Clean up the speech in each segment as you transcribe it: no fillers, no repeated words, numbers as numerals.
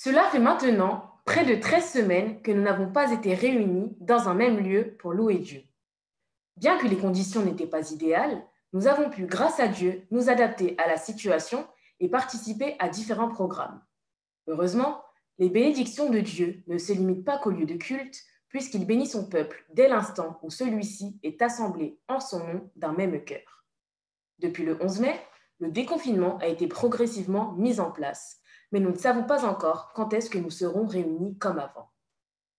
Cela fait maintenant près de 13 semaines que nous n'avons pas été réunis dans un même lieu pour louer Dieu. Bien que les conditions n'étaient pas idéales, nous avons pu, grâce à Dieu, nous adapter à la situation et participer à différents programmes. Heureusement, les bénédictions de Dieu ne se limitent pas qu'au lieu de culte, puisqu'il bénit son peuple dès l'instant où celui-ci est assemblé en son nom d'un même cœur. Depuis le 11 mai, le déconfinement a été progressivement mis en place, mais nous ne savons pas encore quand est-ce que nous serons réunis comme avant.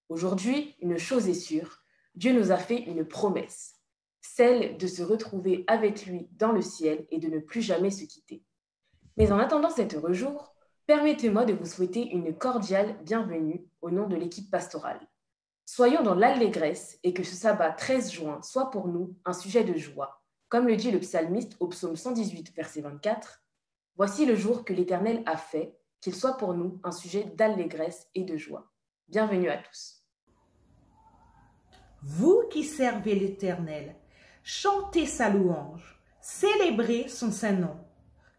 Aujourd'hui, une chose est sûre, Dieu nous a fait une promesse, celle de se retrouver avec lui dans le ciel et de ne plus jamais se quitter. Mais en attendant cet heureux jour, permettez-moi de vous souhaiter une cordiale bienvenue au nom de l'équipe pastorale. Soyons dans l'allégresse et que ce sabbat 13 juin soit pour nous un sujet de joie. Comme le dit le psalmiste au psaume 118, verset 24, « Voici le jour que l'Éternel a fait, qu'il soit pour nous un sujet d'allégresse et de joie. » Bienvenue à tous. Vous qui servez l'Éternel, chantez sa louange, célébrez son saint nom.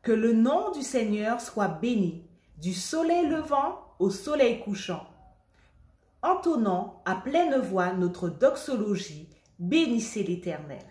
Que le nom du Seigneur soit béni, du soleil levant au soleil couchant. Entonnons à pleine voix notre doxologie, bénissez l'Éternel.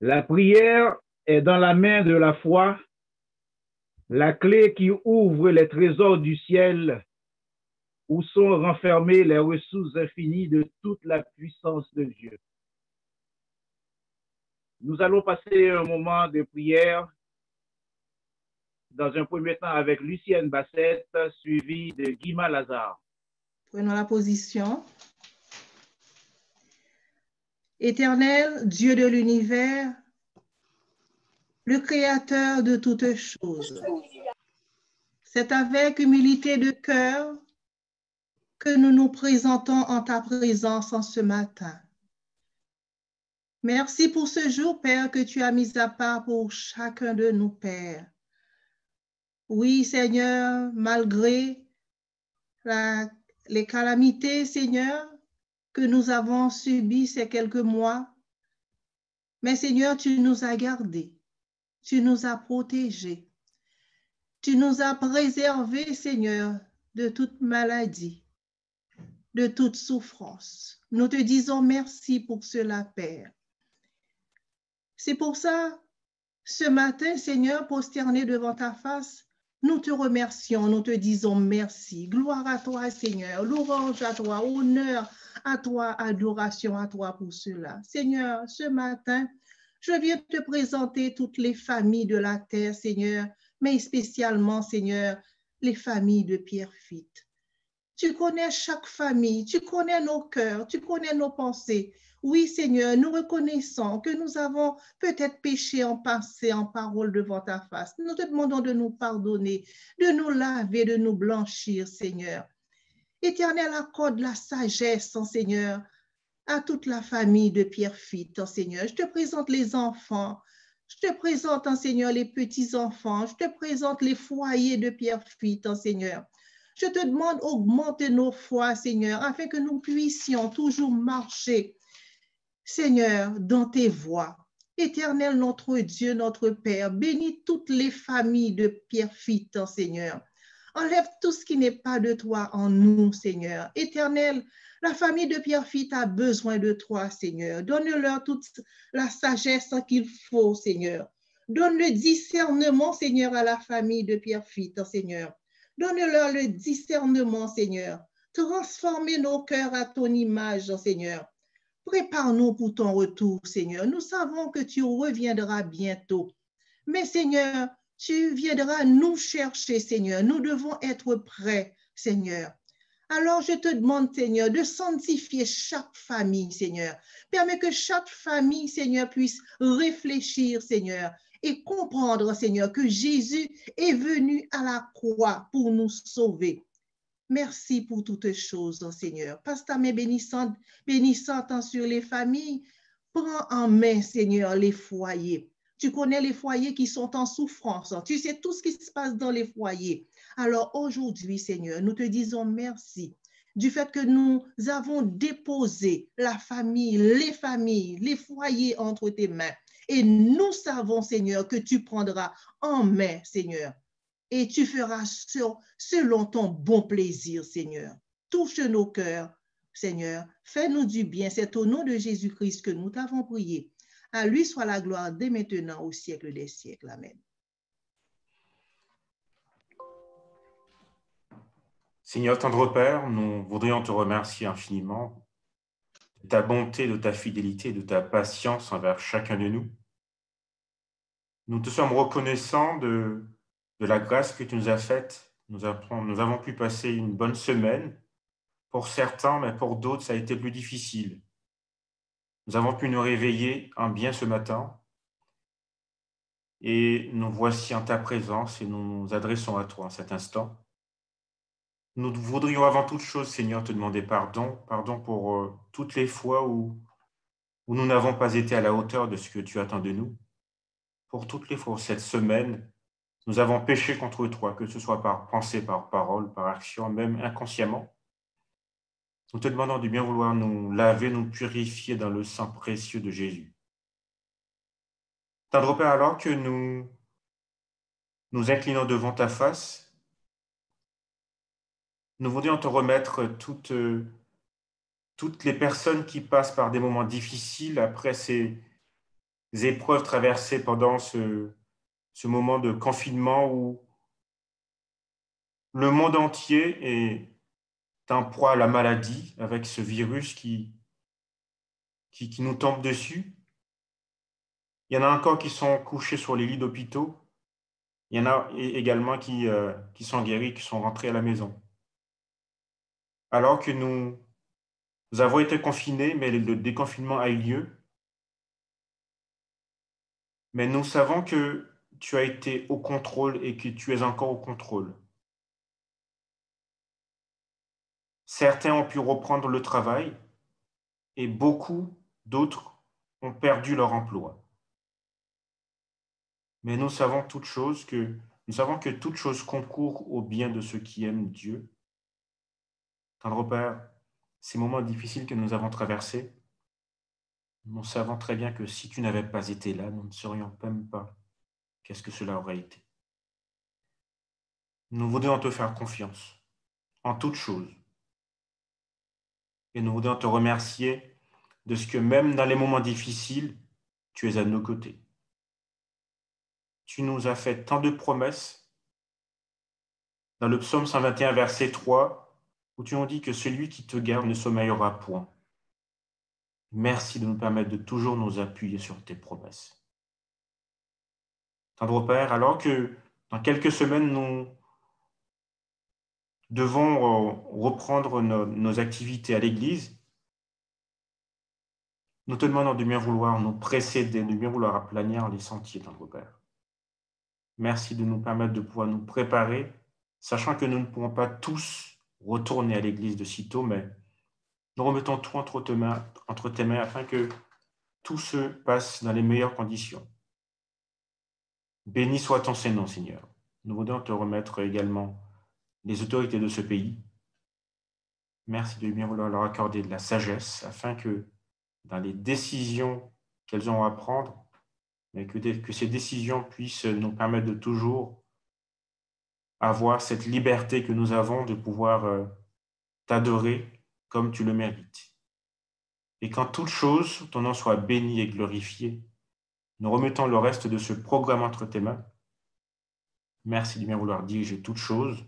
La prière est dans la main de la foi, la clé qui ouvre les trésors du ciel où sont renfermées les ressources infinies de toute la puissance de Dieu. Nous allons passer un moment de prière dans un premier temps avec Lucienne Bassette, suivie de Guima Lazare. Prenons la position. Éternel, Dieu de l'univers, le Créateur de toutes choses, c'est avec humilité de cœur que nous nous présentons en ta présence en ce matin. Merci pour ce jour, Père, que tu as mis à part pour chacun de nous, Père. Oui, Seigneur, malgré les calamités, Seigneur, que nous avons subies ces quelques mois, mais Seigneur, tu nous as gardés, tu nous as protégés, tu nous as préservés, Seigneur, de toute maladie, de toute souffrance. Nous te disons merci pour cela, Père. C'est pour ça, ce matin, Seigneur, prosterné devant ta face, nous te remercions, nous te disons merci. Gloire à toi, Seigneur, louange à toi, honneur à toi, adoration à toi pour cela. Seigneur, ce matin, je viens te présenter toutes les familles de la terre, Seigneur, mais spécialement, Seigneur, les familles de Pierrefitte. Tu connais chaque famille, tu connais nos cœurs, tu connais nos pensées. Oui, Seigneur, nous reconnaissons que nous avons peut-être péché en pensée, en parole devant ta face. Nous te demandons de nous pardonner, de nous laver, de nous blanchir, Seigneur. Éternel, accorde la sagesse, Seigneur, à toute la famille de Pierrefitte, Seigneur. Je te présente les enfants, je te présente, Seigneur, les petits-enfants, je te présente les foyers de Pierrefitte, Seigneur. Je te demande, augmente nos foi, Seigneur, afin que nous puissions toujours marcher, Seigneur, dans tes voies. Éternel, notre Dieu, notre Père, bénis toutes les familles de Pierrefitte, Seigneur. Enlève tout ce qui n'est pas de toi en nous, Seigneur. Éternel, la famille de Pierrefitte a besoin de toi, Seigneur. Donne-leur toute la sagesse qu'il faut, Seigneur. Donne le discernement, Seigneur, à la famille de Pierrefitte, Seigneur. Donne-leur le discernement, Seigneur. Transformez nos cœurs à ton image, Seigneur. Prépare-nous pour ton retour, Seigneur. Nous savons que tu reviendras bientôt. Mais, Seigneur, tu viendras nous chercher, Seigneur. Nous devons être prêts, Seigneur. Alors, je te demande, Seigneur, de sanctifier chaque famille, Seigneur. Permets que chaque famille, Seigneur, puisse réfléchir, Seigneur, et comprendre, Seigneur, que Jésus est venu à la croix pour nous sauver. Merci pour toutes choses, Seigneur. Passe ta main bénissante sur les familles. Prends en main, Seigneur, les foyers. Tu connais les foyers qui sont en souffrance. Tu sais tout ce qui se passe dans les foyers. Alors aujourd'hui, Seigneur, nous te disons merci du fait que nous avons déposé la famille, les foyers entre tes mains. Et nous savons, Seigneur, que tu prendras en main, Seigneur. Et tu feras selon ton bon plaisir, Seigneur. Touche nos cœurs, Seigneur. Fais-nous du bien. C'est au nom de Jésus-Christ que nous t'avons prié. À lui soit la gloire dès maintenant au siècle des siècles. Amen. Seigneur tendre Père, nous voudrions te remercier infiniment de ta bonté, de ta fidélité, de ta patience envers chacun de nous. Nous te sommes reconnaissants de la grâce que tu nous as faite. Nous avons pu passer une bonne semaine. Pour certains, mais pour d'autres, ça a été plus difficile. Nous avons pu nous réveiller en bien ce matin et nous voici en ta présence et nous nous adressons à toi en cet instant. Nous voudrions avant toute chose, Seigneur, te demander pardon pour toutes les fois où nous n'avons pas été à la hauteur de ce que tu attends de nous. Pour toutes les fois où cette semaine, nous avons péché contre toi, que ce soit par pensée, par parole, par action, même inconsciemment. Nous te demandons de bien vouloir nous laver, nous purifier dans le sang précieux de Jésus. Tendre Père, alors que nous nous inclinons devant ta face, nous voudrions te remettre toutes les personnes qui passent par des moments difficiles après ces épreuves traversées pendant ce moment de confinement où le monde entier est en proie à la maladie avec ce virus qui nous tombe dessus. Il y en a encore qui sont couchés sur les lits d'hôpitaux. Il y en a également qui sont guéris, qui sont rentrés à la maison. Alors que nous avons été confinés, mais le déconfinement a eu lieu. Mais nous savons que tu as été au contrôle et que tu es encore au contrôle. Certains ont pu reprendre le travail et beaucoup d'autres ont perdu leur emploi. Mais nous savons que toute chose concourt au bien de ceux qui aiment Dieu. Tendre Père, ces moments difficiles que nous avons traversés, nous savons très bien que si tu n'avais pas été là, nous ne saurions même pas qu'est-ce que cela aurait été. Nous voudrions te faire confiance en toutes choses. Et nous voudrions te remercier de ce que même dans les moments difficiles, tu es à nos côtés. Tu nous as fait tant de promesses. Dans le psaume 121, verset 3, où tu nous dis que celui qui te garde ne sommeillera point. Merci de nous permettre de toujours nous appuyer sur tes promesses. Tendre Père, alors que dans quelques semaines, nous devons reprendre nos activités à l'Église, nous te demandons de bien vouloir nous précéder, de bien vouloir aplanir les sentiers, Tendre Père. Merci de nous permettre de pouvoir nous préparer, sachant que nous ne pourrons pas tous retourner à l'Église de sitôt, mais nous remettons tout entre tes mains afin que tout se passe dans les meilleures conditions. Béni soit ton Saint-Nom, Seigneur. Nous voudrions te remettre également les autorités de ce pays. Merci de bien vouloir leur accorder de la sagesse afin que dans les décisions qu'elles ont à prendre, mais que ces décisions puissent nous permettre de toujours avoir cette liberté que nous avons de pouvoir t'adorer comme tu le mérites. Et qu'en toute chose, ton nom soit béni et glorifié. Nous remettons le reste de ce programme entre tes mains. Merci de bien vouloir diriger toutes choses.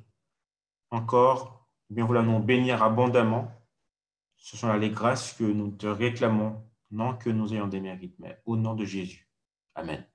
encore, bien vouloir nous bénir abondamment. Ce sont là les grâces que nous te réclamons, non que nous ayons des mérites, mais au nom de Jésus. Amen.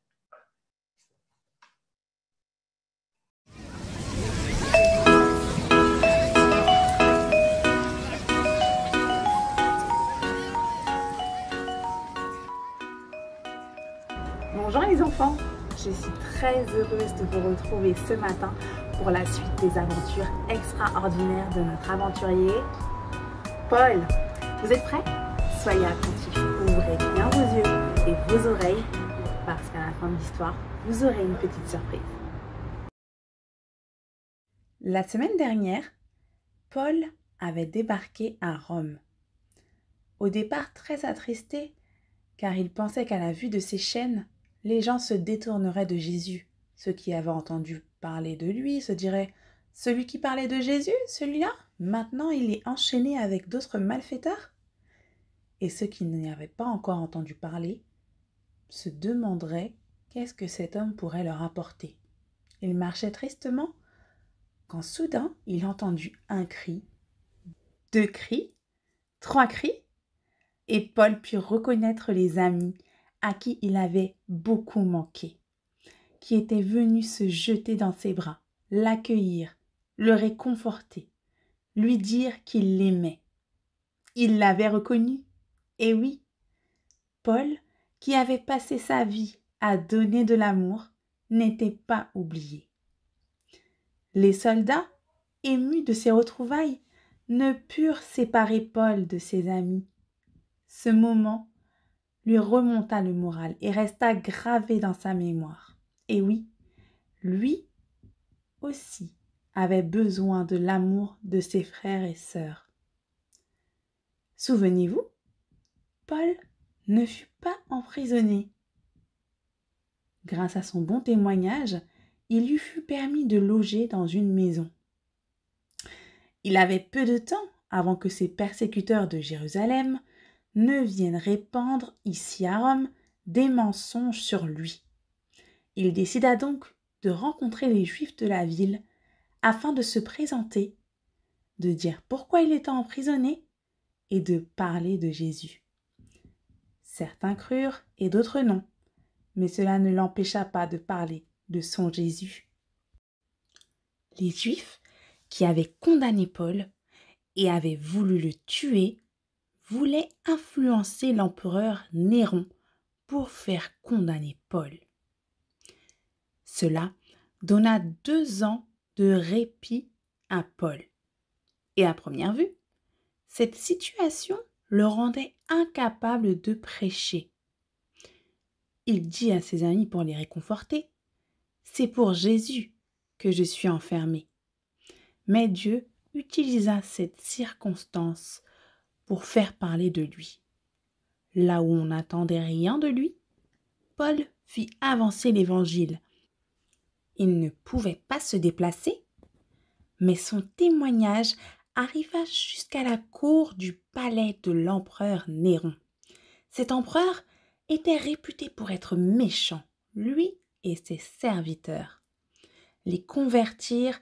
Bonjour les enfants, je suis très heureuse de vous retrouver ce matin pour la suite des aventures extraordinaires de notre aventurier Paul. Vous êtes prêts? Soyez attentifs, ouvrez bien vos yeux et vos oreilles parce qu'à la fin de l'histoire, vous aurez une petite surprise. La semaine dernière, Paul avait débarqué à Rome. Au départ très attristé, car il pensait qu'à la vue de ses chaînes, les gens se détourneraient de Jésus. Ceux qui avaient entendu parler de lui se diraient « Celui qui parlait de Jésus, celui-là, maintenant il est enchaîné avec d'autres malfaiteurs ?» Et ceux qui n'y avaient pas encore entendu parler se demanderaient qu'est-ce que cet homme pourrait leur apporter. Il marchait tristement quand soudain il entendit un cri, 2 cris, 3 cris, et Paul put reconnaître les amis à qui il avait beaucoup manqué, qui étaient venus se jeter dans ses bras, l'accueillir, le réconforter, lui dire qu'il l'aimait. Il l'avait reconnu. Et oui, Paul, qui avait passé sa vie à donner de l'amour, n'était pas oublié. Les soldats, émus de ces retrouvailles, ne purent séparer Paul de ses amis. Ce moment lui remonta le moral et resta gravé dans sa mémoire. Et oui, lui aussi avait besoin de l'amour de ses frères et sœurs. Souvenez-vous, Paul ne fut pas emprisonné. Grâce à son bon témoignage, il lui fut permis de loger dans une maison. Il avait peu de temps avant que ses persécuteurs de Jérusalem ne viennent répandre ici à Rome des mensonges sur lui. Il décida donc de rencontrer les Juifs de la ville afin de se présenter, de dire pourquoi il était emprisonné et de parler de Jésus. Certains crurent et d'autres non, mais cela ne l'empêcha pas de parler de son Jésus. Les Juifs qui avaient condamné Paul et avaient voulu le tuer voulait influencer l'empereur Néron pour faire condamner Paul. Cela donna 2 ans de répit à Paul. Et à première vue, cette situation le rendait incapable de prêcher. Il dit à ses amis pour les réconforter, « C'est pour Jésus que je suis enfermé. » Mais Dieu utilisa cette circonstance pour faire parler de lui. Là où on n'attendait rien de lui, Paul fit avancer l'Évangile. Il ne pouvait pas se déplacer, mais son témoignage arriva jusqu'à la cour du palais de l'empereur Néron. Cet empereur était réputé pour être méchant, lui et ses serviteurs. Les convertir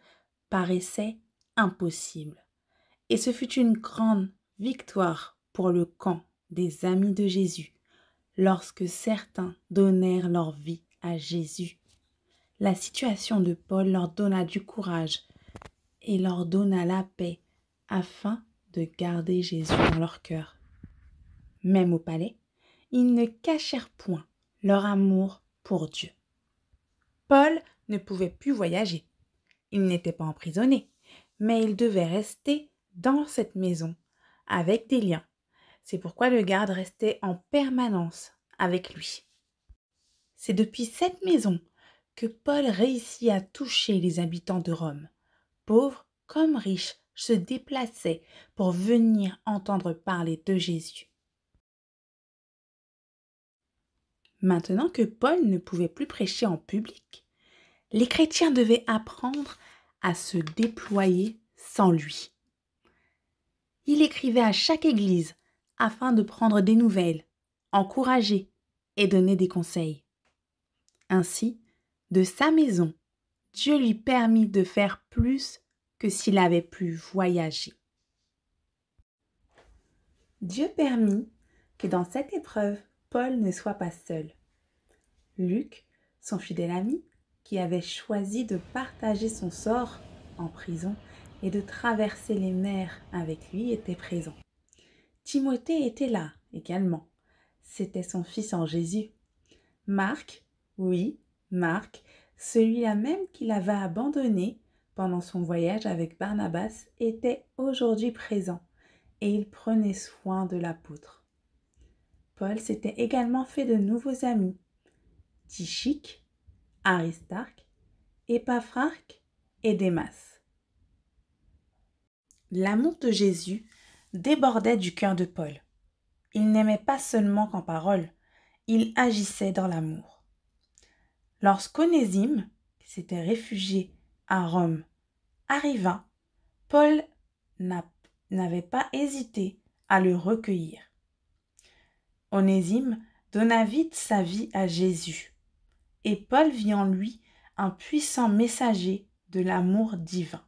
paraissait impossible, et ce fut une grande victoire pour le camp des amis de Jésus lorsque certains donnèrent leur vie à Jésus. La situation de Paul leur donna du courage et leur donna la paix afin de garder Jésus dans leur cœur. Même au palais, ils ne cachèrent point leur amour pour Dieu. Paul ne pouvait plus voyager. Il n'était pas emprisonné, mais il devait rester dans cette maison avec des liens. C'est pourquoi le garde restait en permanence avec lui. C'est depuis cette maison que Paul réussit à toucher les habitants de Rome. Pauvres comme riches se déplaçaient pour venir entendre parler de Jésus. Maintenant que Paul ne pouvait plus prêcher en public, les chrétiens devaient apprendre à se déployer sans lui. Il écrivait à chaque église afin de prendre des nouvelles, encourager et donner des conseils. Ainsi, de sa maison, Dieu lui permit de faire plus que s'il avait pu voyager. Dieu permit que dans cette épreuve, Paul ne soit pas seul. Luc, son fidèle ami, qui avait choisi de partager son sort en prison et de traverser les mers avec lui, était présent. Timothée était là également. C'était son fils en Jésus. Marc, oui, Marc, celui-là même qu'il avait abandonné pendant son voyage avec Barnabas, était aujourd'hui présent et il prenait soin de l'apôtre. Paul s'était également fait de nouveaux amis, Tychique, Aristarque, Épaphraque et Démas. L'amour de Jésus débordait du cœur de Paul. Il n'aimait pas seulement qu'en parole, il agissait dans l'amour. Lorsqu'Onésime, qui s'était réfugié à Rome, arriva, Paul n'avait pas hésité à le recueillir. Onésime donna vite sa vie à Jésus, et Paul vit en lui un puissant messager de l'amour divin.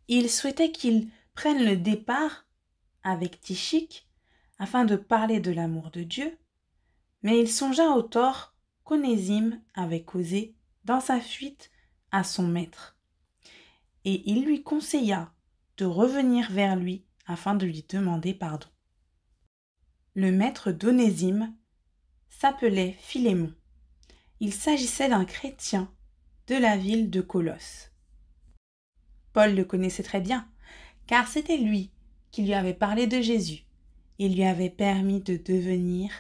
Il souhaitait qu'il prenne le départ avec Tychique afin de parler de l'amour de Dieu, mais il songea au tort qu'Onésime avait causé dans sa fuite à son maître, et il lui conseilla de revenir vers lui afin de lui demander pardon. Le maître d'Onésime s'appelait Philémon. Il s'agissait d'un chrétien de la ville de Colosse. Paul le connaissait très bien, car c'était lui qui lui avait parlé de Jésus et lui avait permis de devenir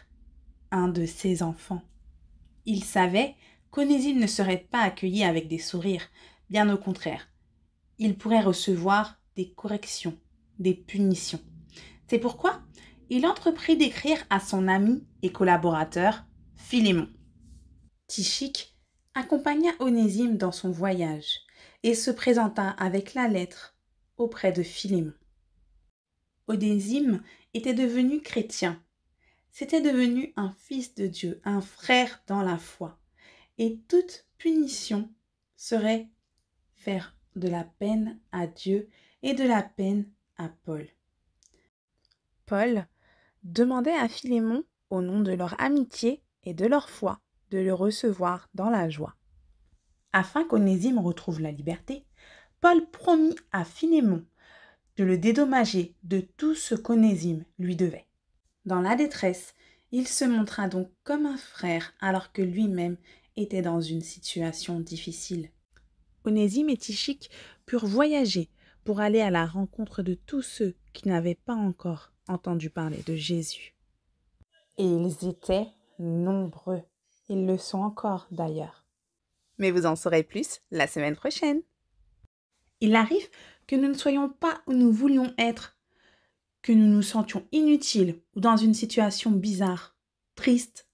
un de ses enfants. Il savait qu'Onésime ne serait pas accueilli avec des sourires, bien au contraire. Il pourrait recevoir des corrections, des punitions. C'est pourquoi il entreprit d'écrire à son ami et collaborateur Philémon. Tychique accompagna Onésime dans son voyage et se présenta avec la lettre auprès de Philémon. Onésime était devenu chrétien. C'était devenu un fils de Dieu, un frère dans la foi. Et toute punition serait faire de la peine à Dieu et de la peine à Paul. Paul demandait à Philémon, au nom de leur amitié et de leur foi, de le recevoir dans la joie. Afin qu'Onésime retrouve la liberté, Paul promit à Philémon de le dédommager de tout ce qu'Onésime lui devait. Dans la détresse, il se montra donc comme un frère alors que lui-même était dans une situation difficile. Onésime et Tychique purent voyager pour aller à la rencontre de tous ceux qui n'avaient pas encore entendu parler de Jésus. Et ils étaient nombreux. Ils le sont encore d'ailleurs. Mais vous en saurez plus la semaine prochaine. Il arrive que nous ne soyons pas où nous voulions être, que nous nous sentions inutiles ou dans une situation bizarre, triste.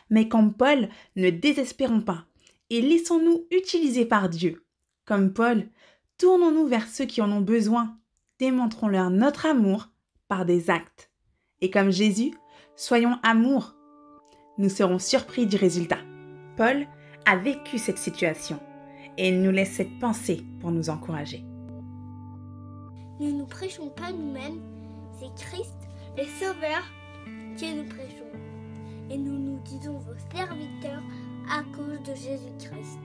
Mais comme Paul, ne désespérons pas et laissons-nous utiliser par Dieu. Comme Paul, tournons-nous vers ceux qui en ont besoin, démontrons-leur notre amour par des actes. Et comme Jésus, soyons amour. Nous serons surpris du résultat. Paul a vécu cette situation et il nous laisse cette pensée pour nous encourager. Nous ne prêchons pas nous-mêmes, c'est Christ, le Sauveur, que nous prêchons. Et nous nous disons vos serviteurs à cause de Jésus-Christ.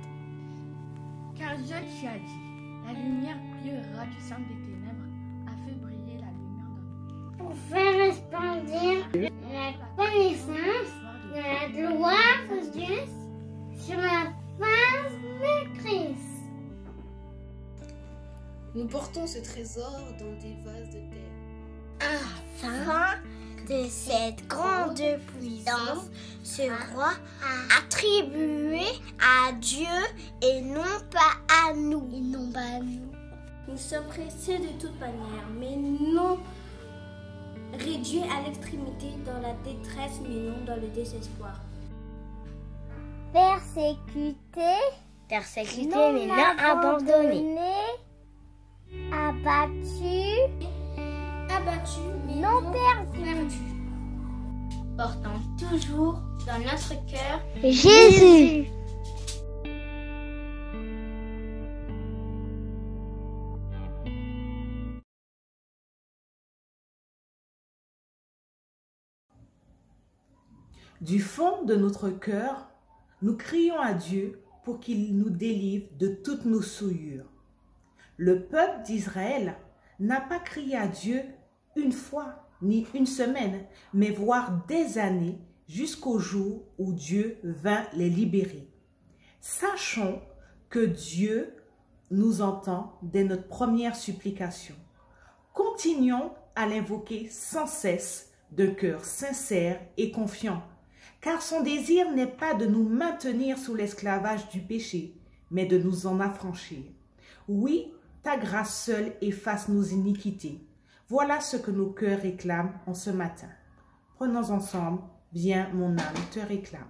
Car Dieu qui a dit, la lumière brillera du sein des ténèbres, a fait briller la lumière dans nous. Pour faire resplendir la connaissance de la gloire de Dieu sur la face de Christ. Nous portons ce trésor dans des vases de terre. Afin de cette grande puissance, ce roi a attribué à Dieu et non pas à nous. Nous sommes pressés de toute manière, mais non réduits à l'extrémité dans la détresse, mais non dans le désespoir. Persécutés, mais non abandonnés. Abattus, mais non perdus. Portant toujours dans notre cœur Jésus. Du fond de notre cœur, nous crions à Dieu pour qu'il nous délivre de toutes nos souillures. Le peuple d'Israël n'a pas crié à Dieu une fois, ni une semaine, mais voire des années, jusqu'au jour où Dieu vint les libérer. Sachons que Dieu nous entend dès notre première supplication. Continuons à l'invoquer sans cesse d'un cœur sincère et confiant, car son désir n'est pas de nous maintenir sous l'esclavage du péché, mais de nous en affranchir. Oui, ta grâce seule efface nos iniquités. Voilà ce que nos cœurs réclament en ce matin. Prenons ensemble, viens mon âme te réclame.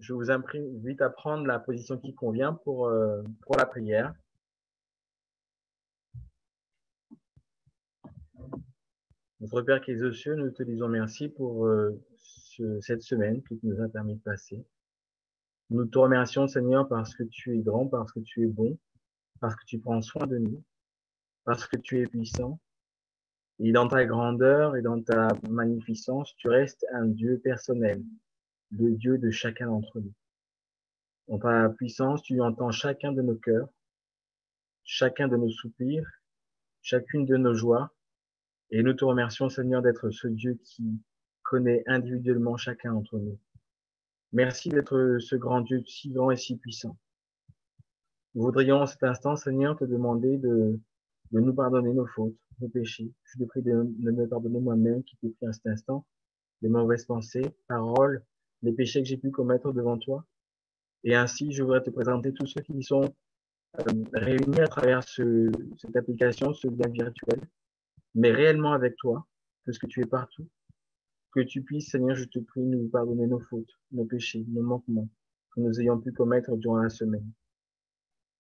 Je vous invite à prendre la position qui convient pour la prière. Notre Père qui es aux cieux, nous te disons merci pour cette semaine que tu nous as permis de passer. Nous te remercions, Seigneur, parce que tu es grand, parce que tu es bon, parce que tu prends soin de nous, parce que tu es puissant. Et dans ta grandeur et dans ta magnificence, tu restes un Dieu personnel, le Dieu de chacun d'entre nous. Dans ta puissance, tu entends chacun de nos cœurs, chacun de nos soupirs, chacune de nos joies. Et nous te remercions, Seigneur, d'être ce Dieu qui connaît individuellement chacun d'entre nous. Merci d'être ce grand Dieu si grand et si puissant. Nous voudrions en cet instant, Seigneur, te demander de nous pardonner nos fautes, nos péchés. Je te prie de me pardonner moi-même qui t'ai pris à cet instant, les mauvaises pensées, paroles, les péchés que j'ai pu commettre devant toi. Et ainsi, je voudrais te présenter tous ceux qui sont réunis à travers cette application, ce lien virtuel, mais réellement avec toi, parce que tu es partout. Que tu puisses, Seigneur, je te prie, nous pardonner nos fautes, nos péchés, nos manquements que nous ayons pu commettre durant la semaine.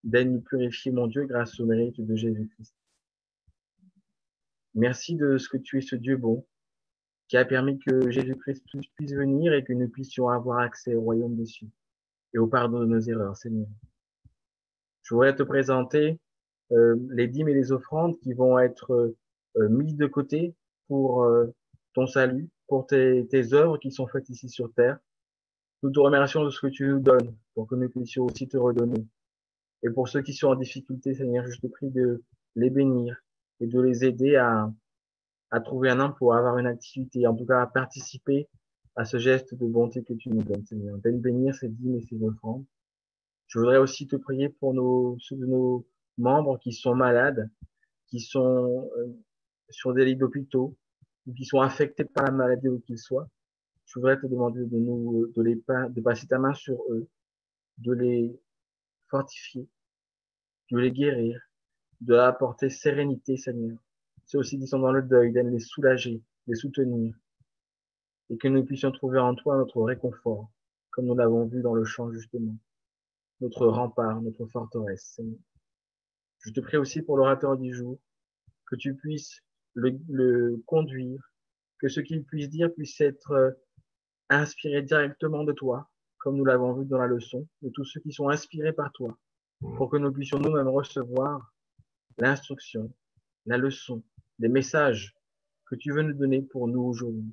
D'aide nous purifier, mon Dieu, grâce au mérite de Jésus-Christ. Merci de ce que tu es ce Dieu bon, qui a permis que Jésus-Christ puisse venir et que nous puissions avoir accès au royaume des cieux et au pardon de nos erreurs, Seigneur. Je voudrais te présenter les dîmes et les offrandes qui vont être mises de côté pour ton salut, pour tes œuvres qui sont faites ici sur terre. Nous te remercions de ce que tu nous donnes pour que nous puissions aussi te redonner. Et pour ceux qui sont en difficulté, Seigneur, je te prie de les bénir et de les aider à trouver un emploi, à avoir une activité, en tout cas à participer à ce geste de bonté que tu nous donnes, Seigneur. Viens bénir ces dîmes et ces offrandes. Je voudrais aussi te prier pour ceux de nos membres qui sont malades, qui sont sur des lits d'hôpitaux, ou qui sont affectés par la maladie où qu'ils soient. Je voudrais te demander de passer ta main sur eux, de les fortifier, de les guérir, de leur apporter sérénité, Seigneur. Ceux aussi qui sont dans le deuil, d'aller les soulager, les soutenir, et que nous puissions trouver en toi notre réconfort, comme nous l'avons vu dans le chant justement, notre rempart, notre forteresse, Seigneur. Je te prie aussi pour l'orateur du jour, que tu puisses le conduire, que ce qu'il puisse dire puisse être inspiré directement de toi, comme nous l'avons vu dans la leçon, de tous ceux qui sont inspirés par toi, pour que nous puissions nous-mêmes recevoir l'instruction, la leçon, les messages que tu veux nous donner pour nous aujourd'hui.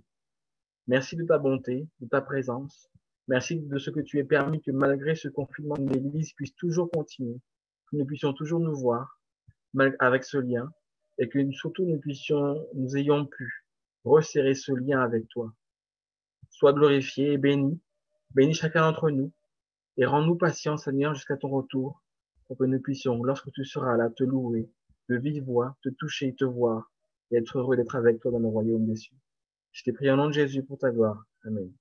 Merci de ta bonté, de ta présence. Merci de ce que tu aies permis que malgré ce confinement, l'Église puisse toujours continuer, que nous puissions toujours nous voir avec ce lien et que surtout nous ayons pu resserrer ce lien avec toi. Sois glorifié et béni. Bénis chacun d'entre nous et rends-nous patients, Seigneur, jusqu'à ton retour pour que nous puissions, lorsque tu seras là, te louer, de vive voix, te toucher, te voir et être heureux d'être avec toi dans le royaume des cieux. Je t'ai prié au nom de Jésus pour ta gloire. Amen.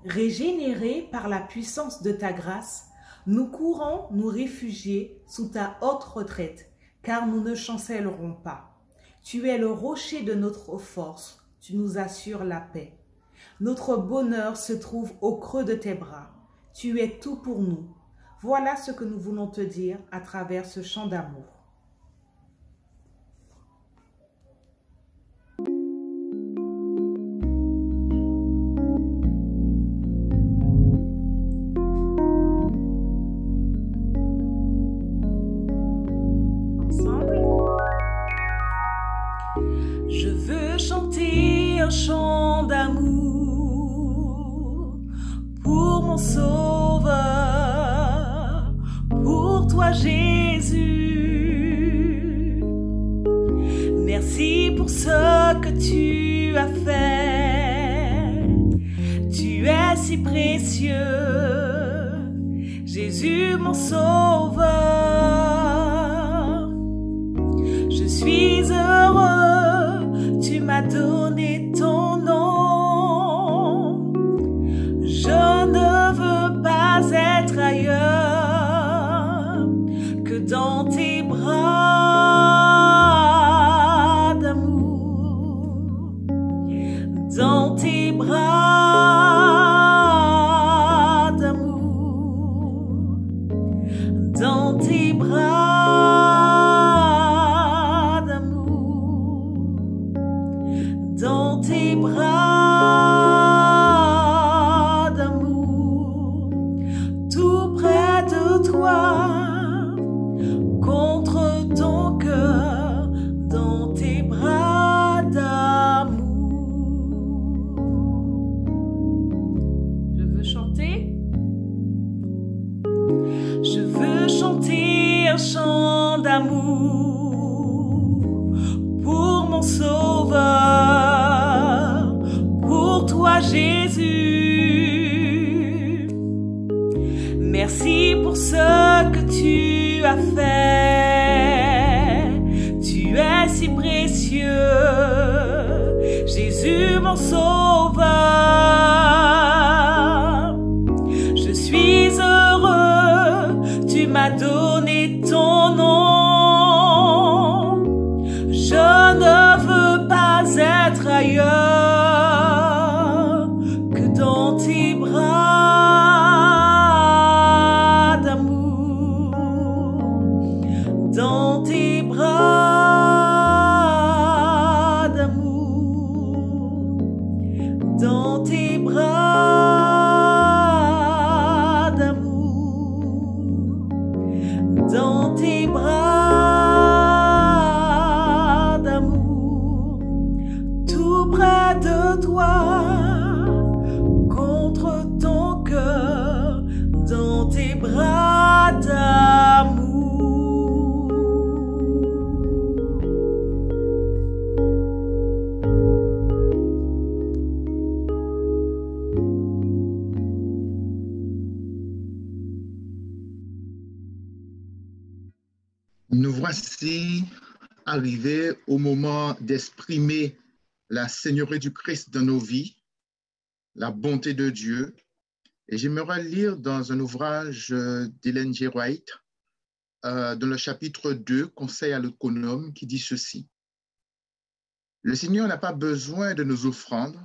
Régénérés par la puissance de ta grâce, nous courons nous réfugier sous ta haute retraite, car nous ne chancellerons pas. Tu es le rocher de notre force, tu nous assures la paix. Notre bonheur se trouve au creux de tes bras. Tu es tout pour nous. Voilà ce que nous voulons te dire à travers ce chant d'amour. Je veux chanter un chant d'amour pour mon Sauveur, pour toi Jésus. Merci pour ce que tu as fait. Tu es si précieux, Jésus mon Sauveur. Je suis heureux, tu m'as donné ton nom. Je ne veux pas être ailleurs que dans tes bras d'amour, dans tes bras d'amour, dans tes bras d'amour, dans tes bras d'amour, tout près de toi, contre ton cœur, dans tes bras d'amour. Je veux chanter. Je veux chanter un chant d'amour pour mon Sauveur, pour toi Jésus. Merci pour ce que tu as fait. Tu es si précieux, Jésus mon Sauveur. Je suis heureux, tu m'as donné ton nom. Je ne veux pas être Nous voici arrivés au moment d'exprimer la Seigneurie du Christ dans nos vies, la bonté de Dieu. Et j'aimerais lire dans un ouvrage d'Ellen G. White, dans le chapitre 2, Conseil à l'économe, qui dit ceci. Le Seigneur n'a pas besoin de nos offrandes,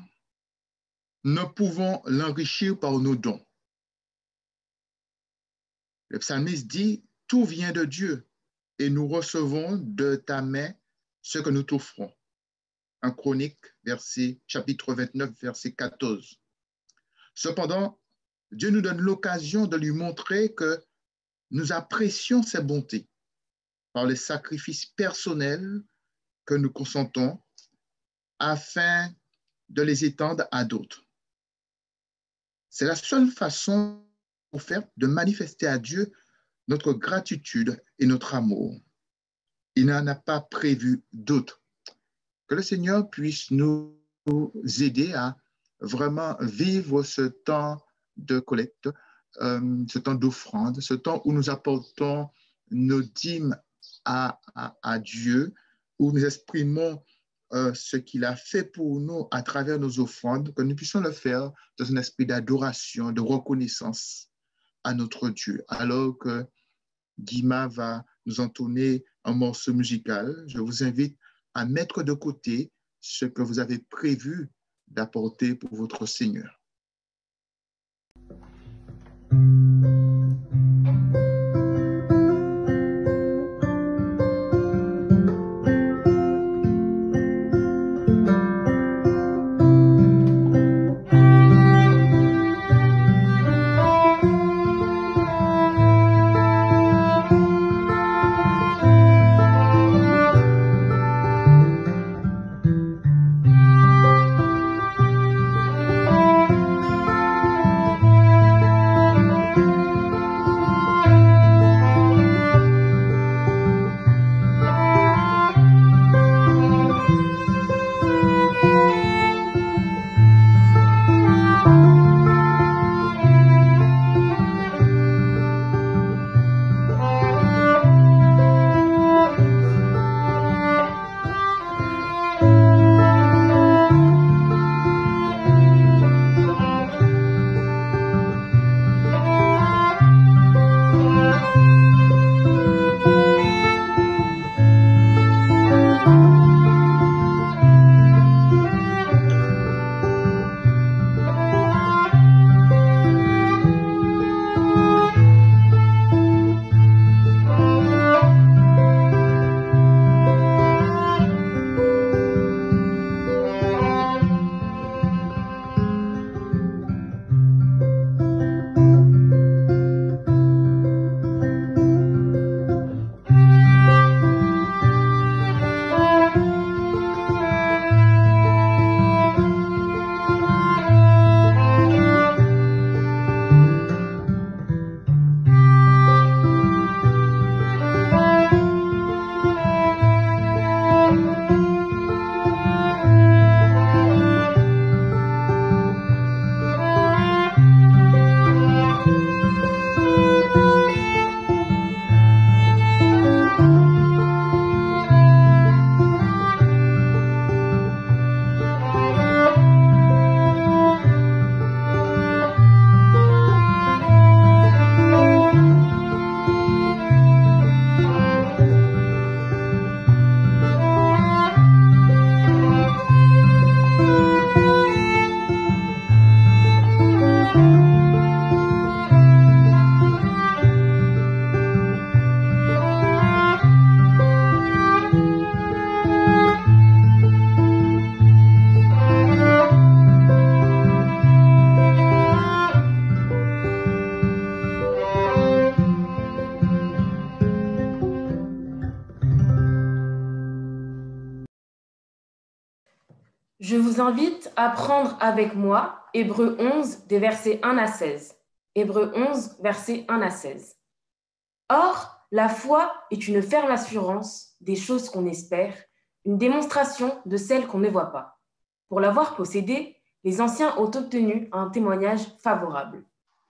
nous pouvons l'enrichir par nos dons. Le psalmiste dit, tout vient de Dieu et nous recevons de ta main ce que nous t'offrons. En Chronique, chapitre 29, verset 14. Cependant, Dieu nous donne l'occasion de lui montrer que nous apprécions ses bontés par les sacrifices personnels que nous consentons afin de les étendre à d'autres. C'est la seule façon offerte de manifester à Dieu notre gratitude et notre amour. Il n'en a pas prévu d'autres. Que le Seigneur puisse nous aider à vraiment vivre ce temps de collecte, ce temps d'offrande, ce temps où nous apportons nos dîmes à Dieu, où nous exprimons ce qu'il a fait pour nous à travers nos offrandes, que nous puissions le faire dans un esprit d'adoration, de reconnaissance à notre Dieu. Alors que Guima va nous entonner un morceau musical, je vous invite à mettre de côté ce que vous avez prévu d'apporter pour votre Seigneur. Je vous invite à prendre avec moi Hébreux 11, des versets 1 à 16. Hébreux 11, versets 1 à 16. Or, la foi est une ferme assurance des choses qu'on espère, une démonstration de celles qu'on ne voit pas. Pour l'avoir possédée, les anciens ont obtenu un témoignage favorable.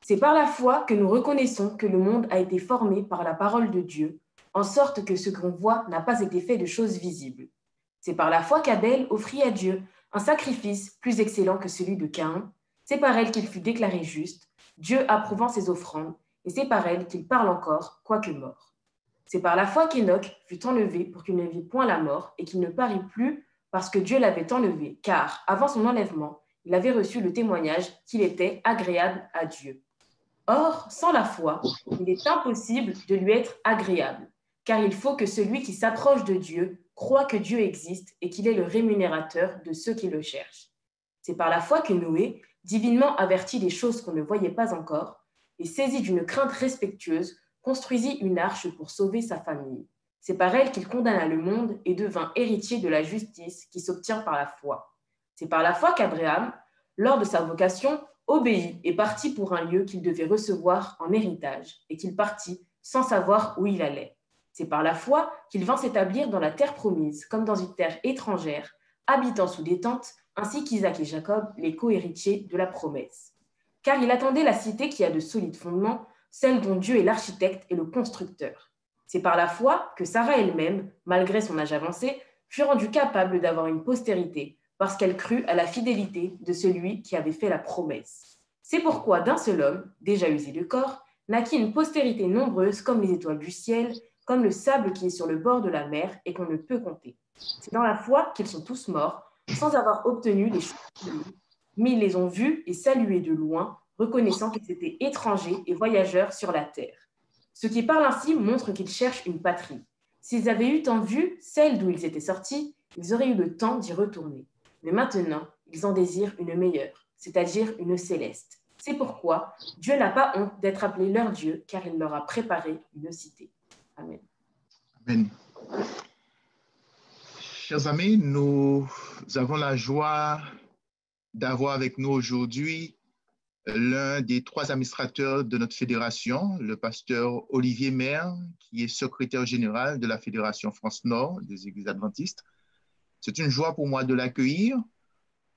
C'est par la foi que nous reconnaissons que le monde a été formé par la parole de Dieu, en sorte que ce qu'on voit n'a pas été fait de choses visibles. C'est par la foi qu'Abel offrit à Dieu un sacrifice plus excellent que celui de Caïn. C'est par elle qu'il fut déclaré juste, Dieu approuvant ses offrandes, et c'est par elle qu'il parle encore, quoique mort. C'est par la foi qu'Enoch fut enlevé pour qu'il ne vit point la mort et qu'il ne parut plus parce que Dieu l'avait enlevé, car avant son enlèvement, il avait reçu le témoignage qu'il était agréable à Dieu. Or, sans la foi, il est impossible de lui être agréable, car il faut que celui qui s'approche de Dieu croit que Dieu existe et qu'il est le rémunérateur de ceux qui le cherchent. C'est par la foi que Noé, divinement averti des choses qu'on ne voyait pas encore, et saisi d'une crainte respectueuse, construisit une arche pour sauver sa famille. C'est par elle qu'il condamna le monde et devint héritier de la justice qui s'obtient par la foi. C'est par la foi qu'Abraham, lors de sa vocation, obéit et partit pour un lieu qu'il devait recevoir en héritage, et qu'il partit sans savoir où il allait. C'est par la foi qu'il vint s'établir dans la terre promise, comme dans une terre étrangère, habitant sous des tentes, ainsi qu'Isaac et Jacob, les co-héritiers de la promesse. Car il attendait la cité qui a de solides fondements, celle dont Dieu est l'architecte et le constructeur. C'est par la foi que Sarah elle-même, malgré son âge avancé, fut rendue capable d'avoir une postérité, parce qu'elle crut à la fidélité de celui qui avait fait la promesse. C'est pourquoi d'un seul homme, déjà usé de corps, naquit une postérité nombreuse comme les étoiles du ciel, comme le sable qui est sur le bord de la mer et qu'on ne peut compter. C'est dans la foi qu'ils sont tous morts, sans avoir obtenu les choses promises, mais ils les ont vus et salués de loin, reconnaissant qu'ils étaient étrangers et voyageurs sur la terre. Ce qui parle ainsi montre qu'ils cherchent une patrie. S'ils avaient eu en vue celle d'où ils étaient sortis, ils auraient eu le temps d'y retourner. Mais maintenant, ils en désirent une meilleure, c'est-à-dire une céleste. C'est pourquoi Dieu n'a pas honte d'être appelé leur Dieu, car il leur a préparé une cité. Amen. Amen. Chers amis, nous avons la joie d'avoir avec nous aujourd'hui l'un des 3 administrateurs de notre fédération, le pasteur Olivier Maire, qui est secrétaire général de la Fédération France-Nord des Églises adventistes. C'est une joie pour moi de l'accueillir.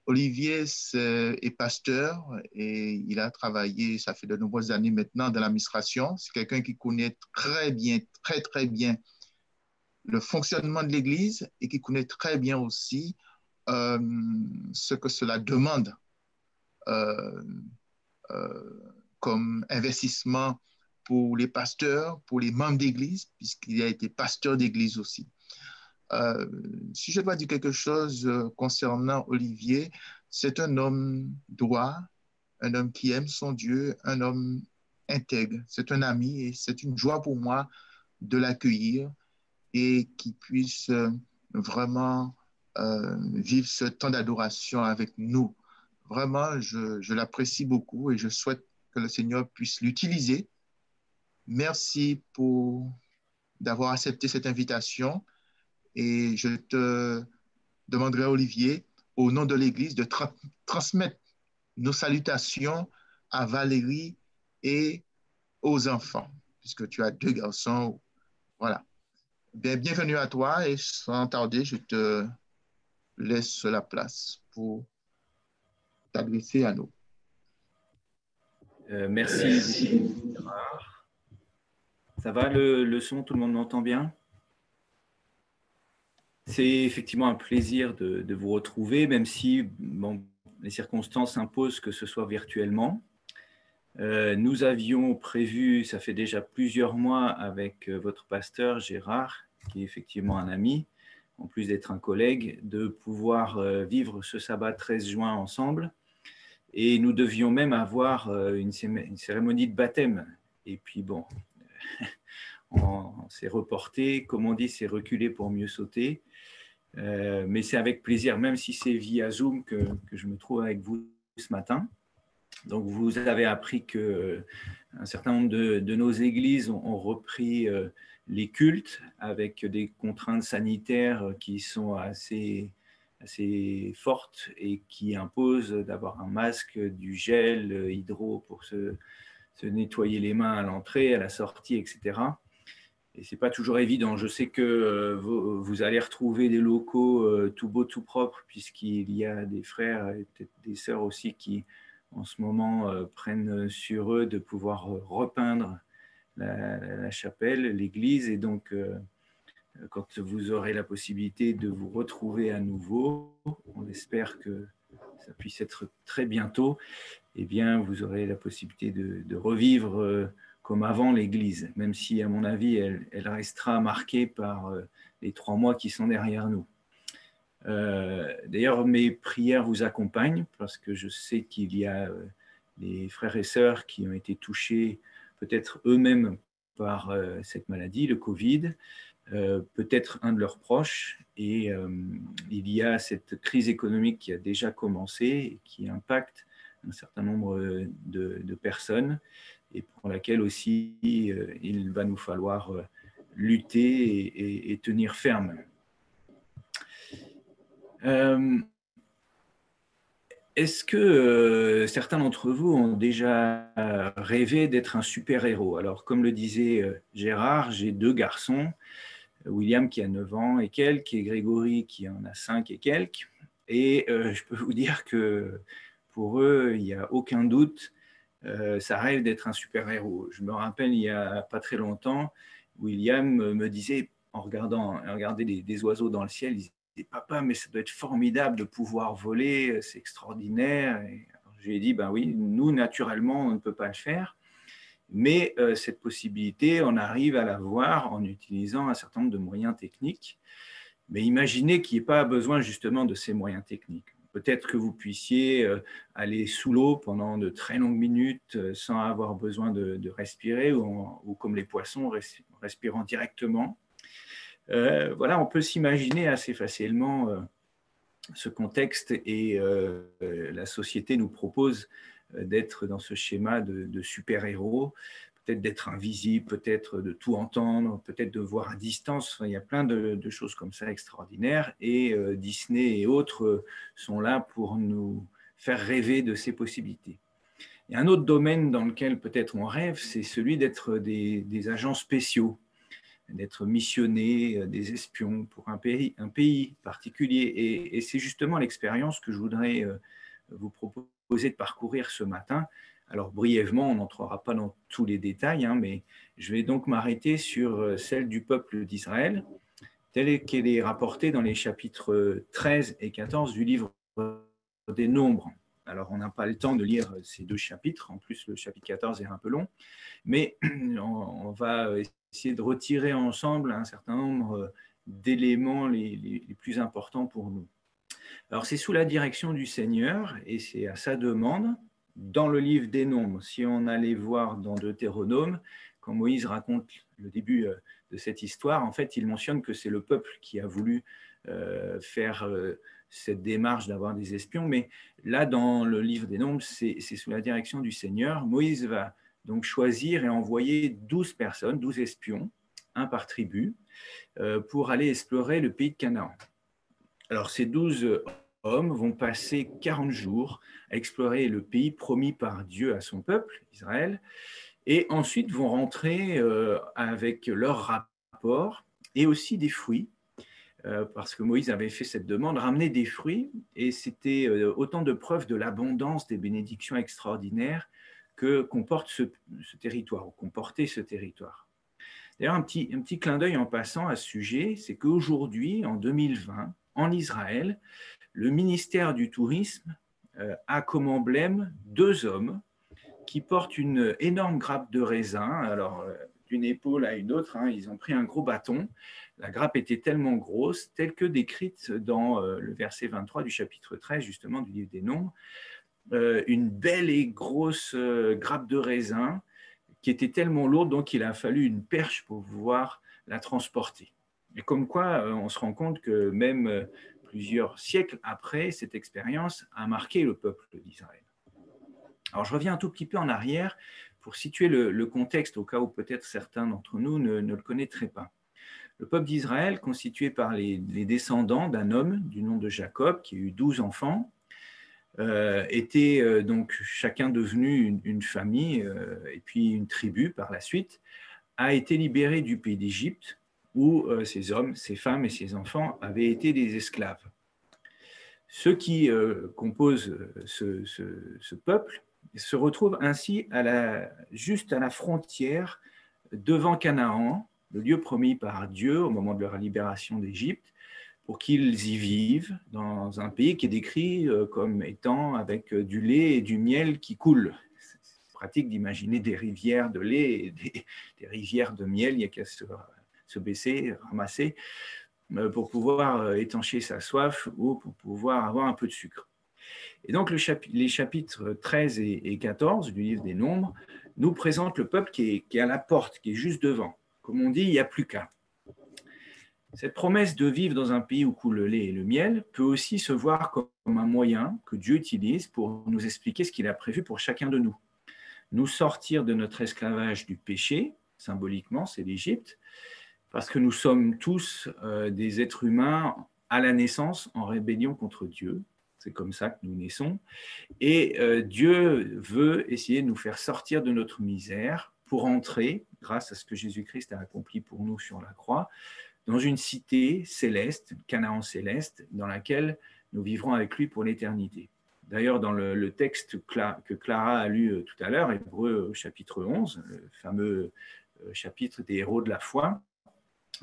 Olivier est pasteur et il a travaillé, ça fait de nombreuses années maintenant, dans l'administration. C'est quelqu'un qui connaît très bien, très bien le fonctionnement de l'Église et qui connaît très bien aussi ce que cela demande comme investissement pour les pasteurs, pour les membres d'Église, puisqu'il a été pasteur d'Église aussi. Si je dois dire quelque chose concernant Olivier, c'est un homme droit, un homme qui aime son Dieu, un homme intègre. C'est un ami et c'est une joie pour moi de l'accueillir et qu'il puisse vraiment vivre ce temps d'adoration avec nous. Vraiment, je l'apprécie beaucoup et je souhaite que le Seigneur puisse l'utiliser. Merci d'avoir accepté cette invitation. Et je te demanderai, Olivier, au nom de l'Église, de transmettre nos salutations à Valérie et aux enfants, puisque tu as 2 garçons. Voilà. Bienvenue à toi et sans tarder, je te laisse la place pour t'adresser à nous. Merci. Ça va le son, tout le monde m'entend bien? C'est effectivement un plaisir de vous retrouver, même si bon, les circonstances imposent que ce soit virtuellement. Nous avions prévu, ça fait déjà plusieurs mois, avec votre pasteur Gérard, qui est effectivement un ami, en plus d'être un collègue, de pouvoir vivre ce sabbat 13 juin ensemble. Et nous devions même avoir une cérémonie de baptême. Et puis bon, on s'est reporté, comme on dit, c'est reculé pour mieux sauter. Mais c'est avec plaisir, même si c'est via Zoom, que je me trouve avec vous ce matin. Donc, vous avez appris qu'un certain nombre de nos églises ont repris les cultes avec des contraintes sanitaires qui sont assez fortes et qui imposent d'avoir un masque, du gel hydro pour se nettoyer les mains à l'entrée, à la sortie, etc. Et ce n'est pas toujours évident. Je sais que vous allez retrouver des locaux tout beaux, tout propres, puisqu'il y a des frères et peut-être des sœurs aussi qui, en ce moment, prennent sur eux de pouvoir repeindre la chapelle, l'église. Et donc, quand vous aurez la possibilité de vous retrouver à nouveau, on espère que ça puisse être très bientôt, eh bien, vous aurez la possibilité de revivre comme avant l'église, même si, à mon avis, elle restera marquée par les 3 mois qui sont derrière nous. D'ailleurs, mes prières vous accompagnent parce que je sais qu'il y a des frères et sœurs qui ont été touchés peut-être eux-mêmes par cette maladie, le Covid, peut-être un de leurs proches, et il y a cette crise économique qui a déjà commencé et qui impacte un certain nombre de personnes et pour laquelle aussi il va nous falloir lutter et tenir ferme. Est-ce que certains d'entre vous ont déjà rêvé d'être un super-héros? Alors, comme le disait Gérard, j'ai 2 garçons, William qui a 9 ans et quelques, et Grégory qui en a 5 et quelques. Et je peux vous dire que pour eux, il n'y a aucun doute, ça rêve d'être un super-héros. Je me rappelle, il n'y a pas très longtemps, William me disait, en regardant des oiseaux dans le ciel, il disait, papa, mais ça doit être formidable de pouvoir voler, c'est extraordinaire. Et je lui ai dit, ben oui, nous, naturellement, on ne peut pas le faire, mais cette possibilité, on arrive à la voir en utilisant un certain nombre de moyens techniques. Mais imaginez qu'il n'y ait pas besoin justement de ces moyens techniques. Peut-être que vous puissiez aller sous l'eau pendant de très longues minutes sans avoir besoin de respirer, ou comme les poissons, respirant directement. Voilà, on peut s'imaginer assez facilement ce contexte, et la société nous propose d'être dans ce schéma de super-héros, peut-être d'être invisible, peut-être de tout entendre, peut-être de voir à distance. Enfin, il y a plein de choses comme ça extraordinaires, et Disney et autres sont là pour nous faire rêver de ces possibilités. Il y a un autre domaine dans lequel peut-être on rêve, c'est celui d'être des agents spéciaux, d'être missionnés, des espions pour un pays particulier. Et c'est justement l'expérience que je voudrais vous proposer de parcourir ce matin. Alors brièvement, on n'entrera pas dans tous les détails, mais je vais donc m'arrêter sur celle du peuple d'Israël, telle qu'elle est rapportée dans les chapitres 13 et 14 du livre des Nombres. Alors, on n'a pas le temps de lire ces 2 chapitres, en plus le chapitre 14 est un peu long, mais on va essayer de retirer ensemble un certain nombre d'éléments les plus importants pour nous. Alors, c'est sous la direction du Seigneur, et c'est à sa demande, dans le livre des Nombres. Si on allait voir dans Deutéronome, quand Moïse raconte le début de cette histoire, en fait, il mentionne que c'est le peuple qui a voulu faire cette démarche d'avoir des espions, mais là, dans le livre des Nombres, c'est sous la direction du Seigneur. Moïse va donc choisir et envoyer 12 personnes, 12 espions, un par tribu, pour aller explorer le pays de Canaan. Alors, ces 12 hommes vont passer 40 jours à explorer le pays promis par Dieu à son peuple, Israël, et ensuite vont rentrer avec leur rapport et aussi des fruits, parce que Moïse avait fait cette demande, ramener des fruits, et c'était autant de preuves de l'abondance des bénédictions extraordinaires que comporte ce territoire, ou comportait ce territoire. D'ailleurs, un petit clin d'œil en passant à ce sujet, c'est qu'aujourd'hui, en 2020, en Israël, le ministère du Tourisme a comme emblème 2 hommes qui portent une énorme grappe de raisin. Alors, d'une épaule à une autre, ils ont pris un gros bâton. La grappe était tellement grosse, telle que décrite dans le verset 23 du chapitre 13, justement, du livre des Nombres, une belle et grosse grappe de raisin qui était tellement lourde, donc il a fallu une perche pour pouvoir la transporter. Et comme quoi, on se rend compte que même plusieurs siècles après, cette expérience a marqué le peuple d'Israël. Alors, je reviens un tout petit peu en arrière pour situer le contexte, au cas où peut-être certains d'entre nous ne le connaîtraient pas. Le peuple d'Israël, constitué par les descendants d'un homme du nom de Jacob, qui a eu 12 enfants, était donc chacun devenu une famille et puis une tribu par la suite, a été libéré du pays d'Égypte, où ces hommes, ces femmes et ces enfants avaient été des esclaves. Ceux qui composent ce peuple se retrouvent ainsi juste à la frontière devant Canaan, le lieu promis par Dieu au moment de leur libération d'Égypte, pour qu'ils y vivent dans un pays qui est décrit comme étant avec du lait et du miel qui coulent. C'est pratique d'imaginer des rivières de lait et des rivières de miel, il n'y a qu'à se baisser, ramasser, pour pouvoir étancher sa soif ou pour pouvoir avoir un peu de sucre. Et donc les chapitres 13 et 14 du livre des Nombres nous présentent le peuple qui est à la porte, qui est juste devant. Comme on dit, il n'y a plus qu'à. Cette promesse de vivre dans un pays où coule le lait et le miel peut aussi se voir comme un moyen que Dieu utilise pour nous expliquer ce qu'il a prévu pour chacun de nous. Nous sortir de notre esclavage du péché, symboliquement, c'est l'Égypte, parce que nous sommes tous des êtres humains à la naissance en rébellion contre Dieu. C'est comme ça que nous naissons. Et Dieu veut essayer de nous faire sortir de notre misère pour entrer, grâce à ce que Jésus-Christ a accompli pour nous sur la croix, dans une cité céleste, Canaan céleste, dans laquelle nous vivrons avec lui pour l'éternité. D'ailleurs, dans le texte que Clara a lu tout à l'heure, Hébreux chapitre 11, le fameux chapitre des héros de la foi,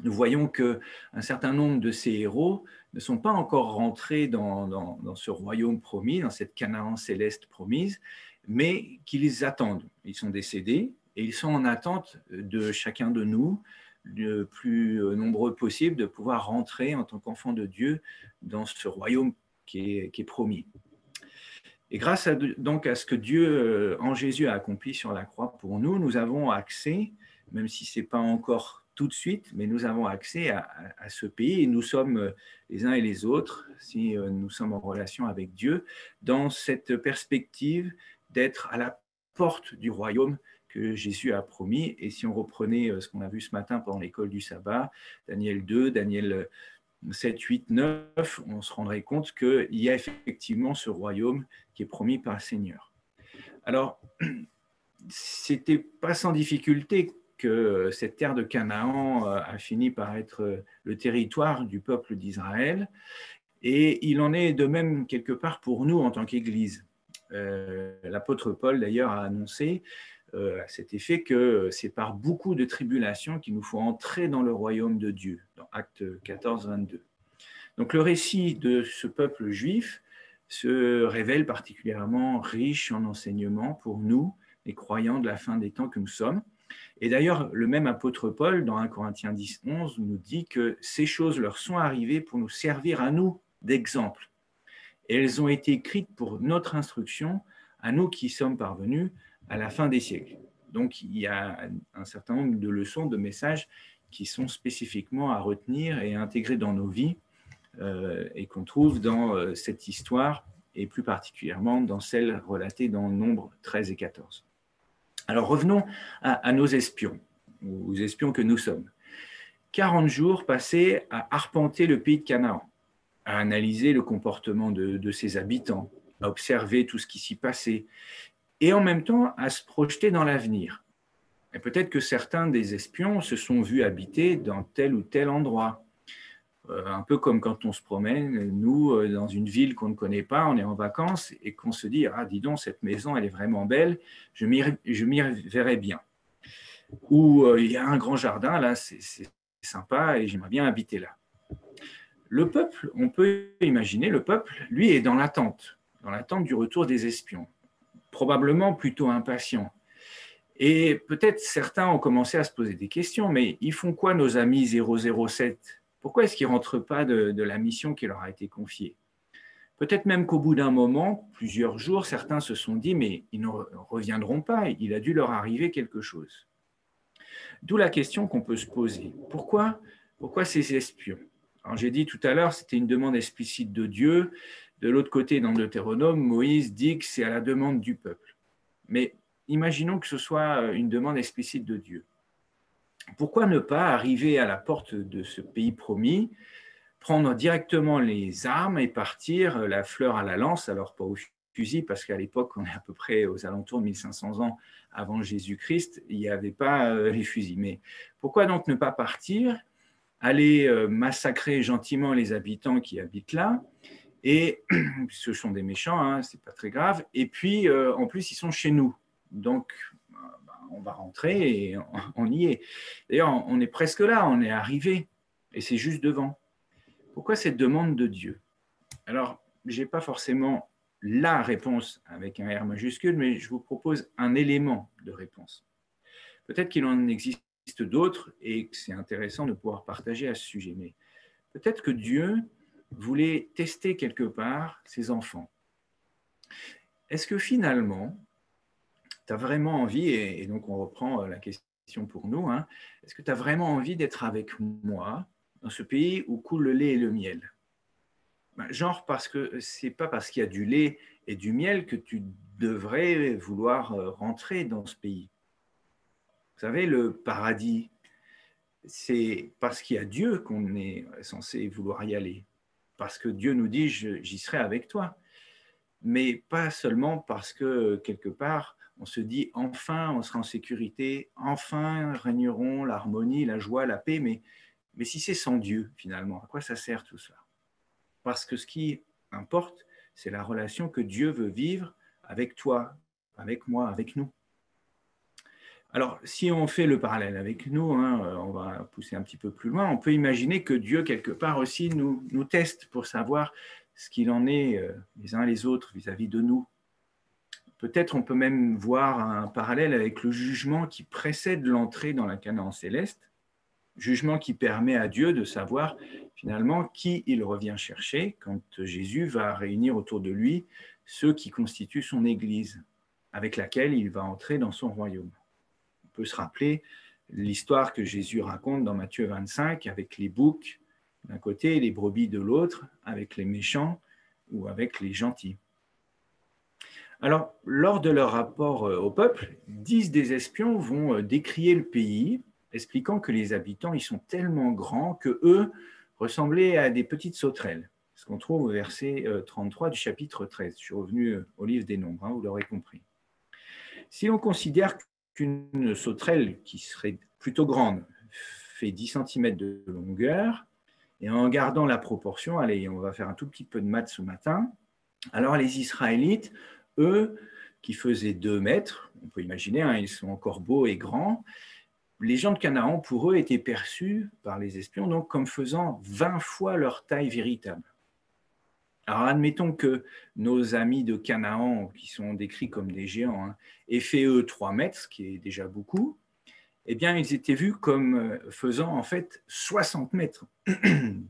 nous voyons qu'un certain nombre de ces héros ne sont pas encore rentrés dans ce royaume promis, dans cette Canaan céleste promise, mais qu'ils attendent. Ils sont décédés et ils sont en attente de chacun de nous, le plus nombreux possible, de pouvoir rentrer en tant qu'enfant de Dieu dans ce royaume qui est promis. Et grâce donc à ce que Dieu, en Jésus, a accompli sur la croix pour nous, nous avons accès, même si ce n'est pas encore tout de suite, mais nous avons accès à ce pays et nous sommes les uns et les autres, si nous sommes en relation avec Dieu, dans cette perspective d'être à la porte du royaume que Jésus a promis. Et si on reprenait ce qu'on a vu ce matin pendant l'école du sabbat, Daniel 2, Daniel 7, 8, 9, on se rendrait compte qu'il y a effectivement ce royaume qui est promis par le Seigneur. Alors, c'était pas sans difficulté que cette terre de Canaan a fini par être le territoire du peuple d'Israël, et il en est de même quelque part pour nous en tant qu'Église. L'apôtre Paul d'ailleurs a annoncé à cet effet que c'est par beaucoup de tribulations qu'il nous faut entrer dans le royaume de Dieu, dans Actes 14, 22. Donc le récit de ce peuple juif se révèle particulièrement riche en enseignements pour nous, les croyants de la fin des temps que nous sommes. Et d'ailleurs, le même apôtre Paul, dans 1 Corinthiens 10, 11, nous dit que ces choses leur sont arrivées pour nous servir à nous d'exemple. Et elles ont été écrites pour notre instruction, à nous qui sommes parvenus à la fin des siècles. Donc, il y a un certain nombre de leçons, de messages qui sont spécifiquement à retenir et à intégrer dans nos vies et qu'on trouve dans cette histoire et plus particulièrement dans celle relatée dans Nombres 13 et 14. Alors, revenons à nos espions, aux espions que nous sommes. 40 jours passés à arpenter le pays de Canaan, à analyser le comportement de ses habitants, à observer tout ce qui s'y passait, et en même temps à se projeter dans l'avenir. Et peut-être que certains des espions se sont vus habiter dans tel ou tel endroit. Un peu comme quand on se promène, nous, dans une ville qu'on ne connaît pas, on est en vacances et qu'on se dit « Ah, dis donc, cette maison, elle est vraiment belle, je m'y verrai bien. » Ou il y a un grand jardin, là, c'est sympa et j'aimerais bien habiter là. Le peuple, on peut imaginer, le peuple, lui, est dans l'attente du retour des espions, probablement plutôt impatient. Et peut-être certains ont commencé à se poser des questions, mais ils font quoi nos amis 007 ? Pourquoi est-ce qu'ils ne rentrent pas de la mission qui leur a été confiée ? Peut-être même qu'au bout d'un moment, plusieurs jours, certains se sont dit, mais ils ne reviendront pas, il a dû leur arriver quelque chose. D'où la question qu'on peut se poser. Pourquoi ces espions ? Alors, j'ai dit tout à l'heure, c'était une demande explicite de Dieu. De l'autre côté, dans Deutéronome, Moïse dit que c'est à la demande du peuple. Mais imaginons que ce soit une demande explicite de Dieu. Pourquoi ne pas arriver à la porte de ce pays promis, prendre directement les armes et partir la fleur à la lance, alors pas au fusil, parce qu'à l'époque, on est à peu près aux alentours de 1500 ans avant Jésus-Christ, il n'y avait pas les fusils. Mais pourquoi donc ne pas partir, aller massacrer gentiment les habitants qui habitent là, et ce sont des méchants, hein, c'est pas très grave, et puis en plus ils sont chez nous, donc on va rentrer et on y est. D'ailleurs, on est presque là, on est arrivé, et c'est juste devant. Pourquoi cette demande de Dieu? Alors, je n'ai pas forcément la réponse avec un R majuscule, mais je vous propose un élément de réponse. Peut-être qu'il en existe d'autres et que c'est intéressant de pouvoir partager à ce sujet, mais peut-être que Dieu voulait tester quelque part ses enfants. Est-ce que finalement, tu as vraiment envie, et donc on reprend la question pour nous, hein, est-ce que tu as vraiment envie d'être avec moi dans ce pays où coule le lait et le miel? Genre parce que c'est pas parce qu'il y a du lait et du miel que tu devrais vouloir rentrer dans ce pays. Vous savez, le paradis, c'est parce qu'il y a Dieu qu'on est censé vouloir y aller. Parce que Dieu nous dit, j'y serai avec toi. Mais pas seulement parce que quelque part, on se dit, enfin, on sera en sécurité, enfin, régneront l'harmonie, la joie, la paix. Mais si c'est sans Dieu, finalement, à quoi ça sert tout ça? Parce que ce qui importe, c'est la relation que Dieu veut vivre avec toi, avec moi, avec nous. Alors, si on fait le parallèle avec nous, hein, on va pousser un petit peu plus loin, on peut imaginer que Dieu, quelque part aussi, nous teste pour savoir ce qu'il en est les uns les autres vis-à-vis de nous. Peut-être on peut même voir un parallèle avec le jugement qui précède l'entrée dans la Canaan céleste, jugement qui permet à Dieu de savoir finalement qui il revient chercher quand Jésus va réunir autour de lui ceux qui constituent son Église, avec laquelle il va entrer dans son royaume. On peut se rappeler l'histoire que Jésus raconte dans Matthieu 25 avec les boucs d'un côté et les brebis de l'autre, avec les méchants ou avec les gentils. Alors, lors de leur rapport au peuple, 10 des espions vont décrier le pays, expliquant que les habitants, ils sont tellement grands que eux ressemblaient à des petites sauterelles. Ce qu'on trouve au verset 33 du chapitre 13. Je suis revenu au livre des Nombres, hein, vous l'aurez compris. Si on considère qu'une sauterelle qui serait plutôt grande fait 10 cm de longueur, et en gardant la proportion, allez, on va faire un tout petit peu de maths ce matin, alors les Israélites, eux, qui faisaient 2 mètres, on peut imaginer, hein, ils sont encore beaux et grands, les gens de Canaan, pour eux, étaient perçus par les espions donc comme faisant 20 fois leur taille véritable. Alors admettons que nos amis de Canaan, qui sont décrits comme des géants, hein, aient fait eux 3 mètres, ce qui est déjà beaucoup, eh bien ils étaient vus comme faisant en fait 60 mètres.